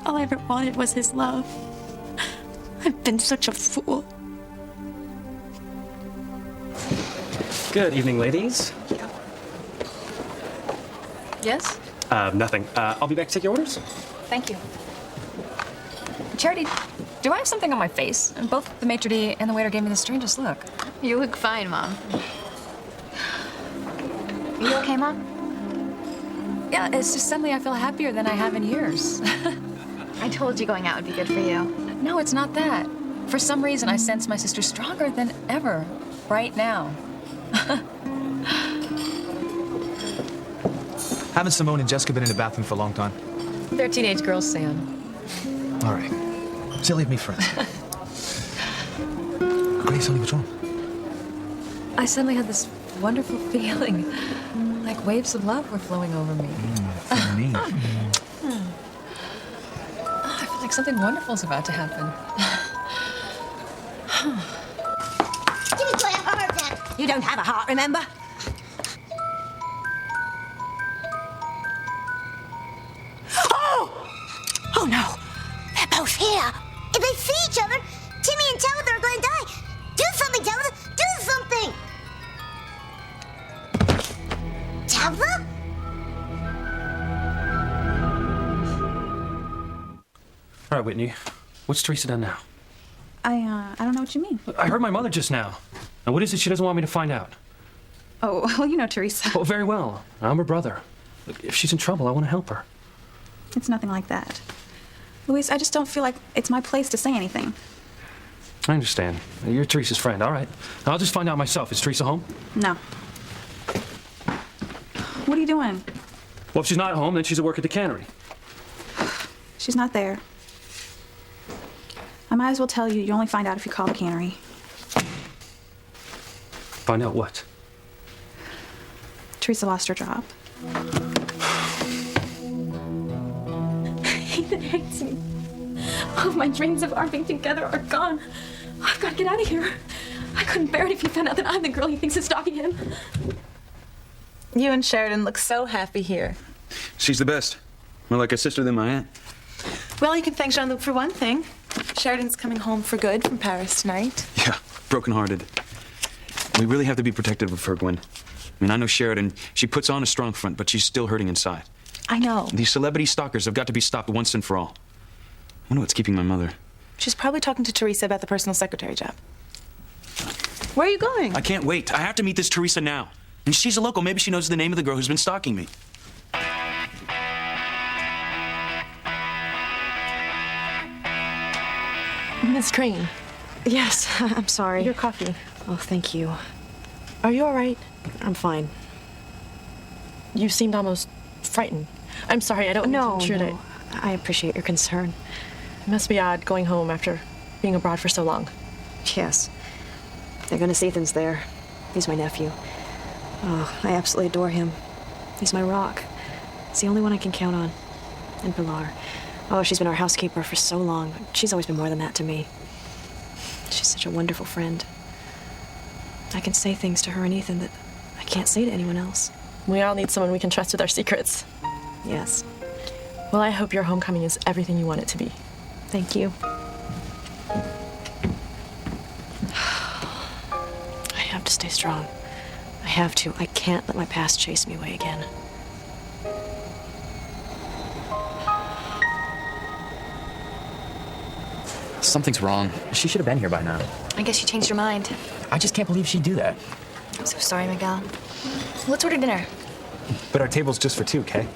M: All I ever wanted was his love. I've been such a fool.
V: Good evening, ladies.
J: Yes?
V: Nothing. I'll be back to take your orders.
J: Thank you. Charity, do I have something on my face? Both the maitre d' and the waiter gave me the strangest look.
K: You look fine, Mom. You okay, Mom?
J: Yeah, it's just suddenly I feel happier than I have in years.
K: I told you going out would be good for you.
J: No, it's not that. For some reason, I sense my sister stronger than ever right now.
H: Haven't Simone and Jessica been in the bathroom for a long time?
J: They're teenage girls, Sam.
H: All right. So leave me friends. Grace, honey, what's wrong?
J: I suddenly had this wonderful feeling, like waves of love were flowing over me.
H: For me.
J: I feel like something wonderful's about to happen.
P: Jimmy Boy, I have a heart attack.
Q: You don't have a heart, remember?
P: Oh! Oh no! They're both here. If they see each other, Timmy and Tabitha are going to die. Do something, Tabitha! Do something! Tabitha?
A: All right, Whitney. What's Teresa done now?
U: I don't know what you mean.
A: I heard my mother just now. Now, what is it she doesn't want me to find out?
U: Oh, well, you know Teresa.
V: Oh, very well. I'm her brother. Look, if she's in trouble, I want to help her.
U: It's nothing like that. Luis, I just don't feel like it's my place to say anything.
V: I understand. You're Teresa's friend, all right. I'll just find out myself. Is Teresa home?
U: No. What are you doing?
V: Well, if she's not home, then she's at work at the cannery.
U: She's not there. I might as well tell you, you only find out if you call the cannery.
V: Find out what?
U: Teresa lost her job.
M: Ethan hates me. All my dreams of our being together are gone. I've got to get out of here. I couldn't bear it if he found out that I'm the girl he thinks is stalking him.
I: You and Sheridan look so happy here.
E: She's the best. More like a sister than my aunt.
I: Well, you can thank Jean-Luc for one thing. Sheridan's coming home for good from Paris tonight.
E: Yeah, brokenhearted. We really have to be protective of her, Gwen. I mean, I know Sheridan, she puts on a strong front, but she's still hurting inside.
I: I know.
E: These celebrity stalkers have got to be stopped once and for all. I wonder what's keeping my mother.
I: She's probably talking to Teresa about the personal secretary job. Where are you going?
E: I can't wait. I have to meet this Teresa now. And she's a local. Maybe she knows the name of the girl who's been stalking me.
R: Miss Crane. Yes, I'm sorry. Your coffee. Oh, thank you. Are you all right? I'm fine. You seemed almost frightened. I'm sorry, I don't mean to intrude. No. I appreciate your concern. It must be odd going home after being abroad for so long. Yes. Thank goodness Ethan's there. He's my nephew. Oh, I absolutely adore him. He's my rock. It's the only one I can count on. And Pilar. Oh, she's been our housekeeper for so long. She's always been more than that to me. She's such a wonderful friend. I can say things to her and Ethan that I can't say to anyone else. We all need someone we can trust with our secrets. Yes. Well, I hope your homecoming is everything you want it to be. Thank you. I have to stay strong. I have to. I can't let my past chase me away again.
L: Something's wrong. She should have been here by now.
K: I guess you changed your mind.
L: I just can't believe she'd do that.
K: I'm so sorry, Miguel. Let's order dinner.
H: But our table's just for two, Kay.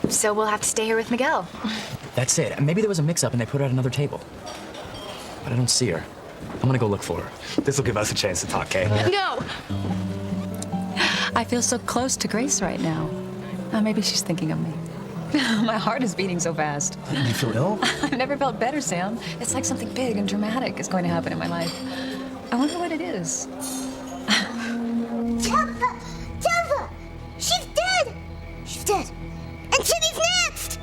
K: So we'll have to stay here with Miguel.
L: That's it. Maybe there was a mix-up and they put her at another table. But I don't see her. I'm gonna go look for her.
H: This will give us a chance to talk, Kay.
K: No!
J: I feel so close to Grace right now. Maybe she's thinking of me. My heart is beating so fast.
H: You feel ill?
J: I've never felt better, Sam. It's like something big and dramatic is going to happen in my life. I wonder what it is.
P: Tabitha! Tabitha! She's dead! She's dead. And Timmy's next!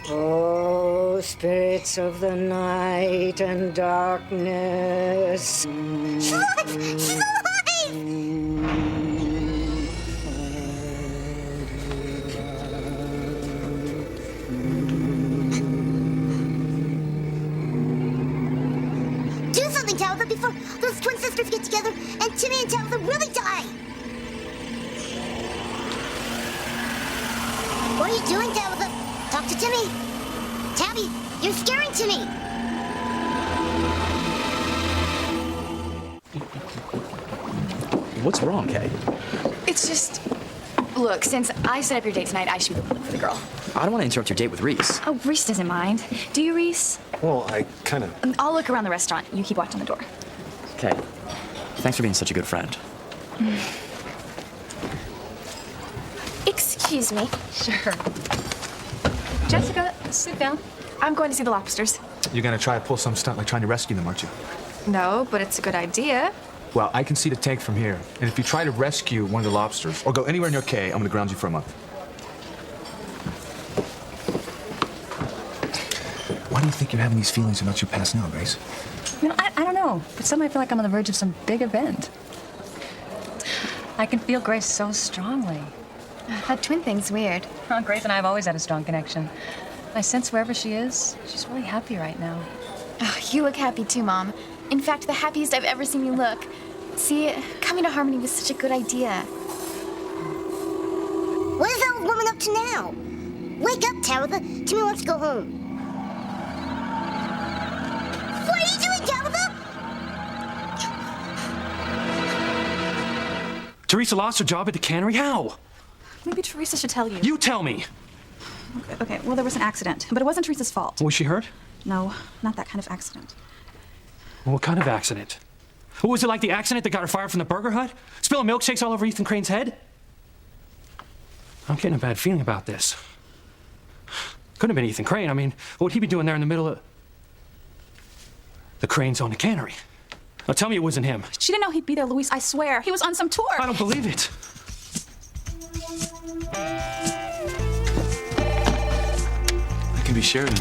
N: Oh, spirits of the night and darkness.
P: She's alive! She's alive! Do something, Tabitha, before those twin sisters get together and Timmy and Tabitha really die! What are you doing, Tabitha? Talk to Timmy. Tabby, you're scaring Timmy.
L: What's wrong, Kay?
K: It's just... Look, since I set up your date tonight, I should be the one look for the girl.
L: I don't want to interrupt your date with Reese.
K: Oh, Reese doesn't mind. Do you, Reese?
H: Well, I kind of...
K: I'll look around the restaurant. You keep watching the door.
L: Kay, thanks for being such a good friend.
K: Excuse me.
J: Sure. Jessica, sit down.
G: I'm going to see the lobsters.
H: You're gonna try to pull some stunt like trying to rescue them, aren't you?
G: No, but it's a good idea.
H: Well, I can see the tank from here. And if you try to rescue one of the lobsters or go anywhere near Kay, I'm gonna ground you for a month. Why do you think you're having these feelings about your past now, Grace?
J: You know, I don't know, but suddenly I feel like I'm on the verge of some big event. I can feel Grace so strongly.
K: That twin thing's weird.
J: Well, Grace and I have always had a strong connection. I sense wherever she is, she's really happy right now.
G: Oh, you look happy too, Mom. In fact, the happiest I've ever seen you look. See, coming to Harmony was such a good idea.
P: What is that old woman up to now? Wake up, Tabitha. Timmy wants to go home. What are you doing, Tabitha?
V: Teresa lost her job at the cannery? How?
U: Maybe Teresa should tell you.
V: You tell me.
U: Okay, well, there was an accident, but it wasn't Teresa's fault.
V: Was she hurt?
U: No, not that kind of accident.
V: What kind of accident? Was it like the accident that got her fired from the burger hut? Spilling milkshakes all over Ethan Crane's head? I'm getting a bad feeling about this. Couldn't have been Ethan Crane. I mean, what would he be doing there in the middle of... The Cranes on the cannery? Now tell me it wasn't him.
U: She didn't know he'd be there, Luis, I swear. He was on some tour.
V: I don't believe it.
E: That can be Sheridan.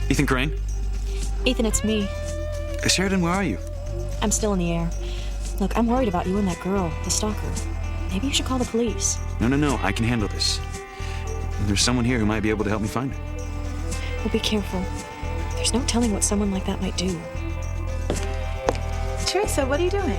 E: Ethan Crane?
R: Ethan, it's me.
E: Sheridan, where are you?
R: I'm still in the air. Look, I'm worried about you and that girl, the stalker. Maybe you should call the police.
E: No. I can handle this. There's someone here who might be able to help me find it.
R: Well, be careful. There's no telling what someone like that might do.
I: Teresa, what are you doing?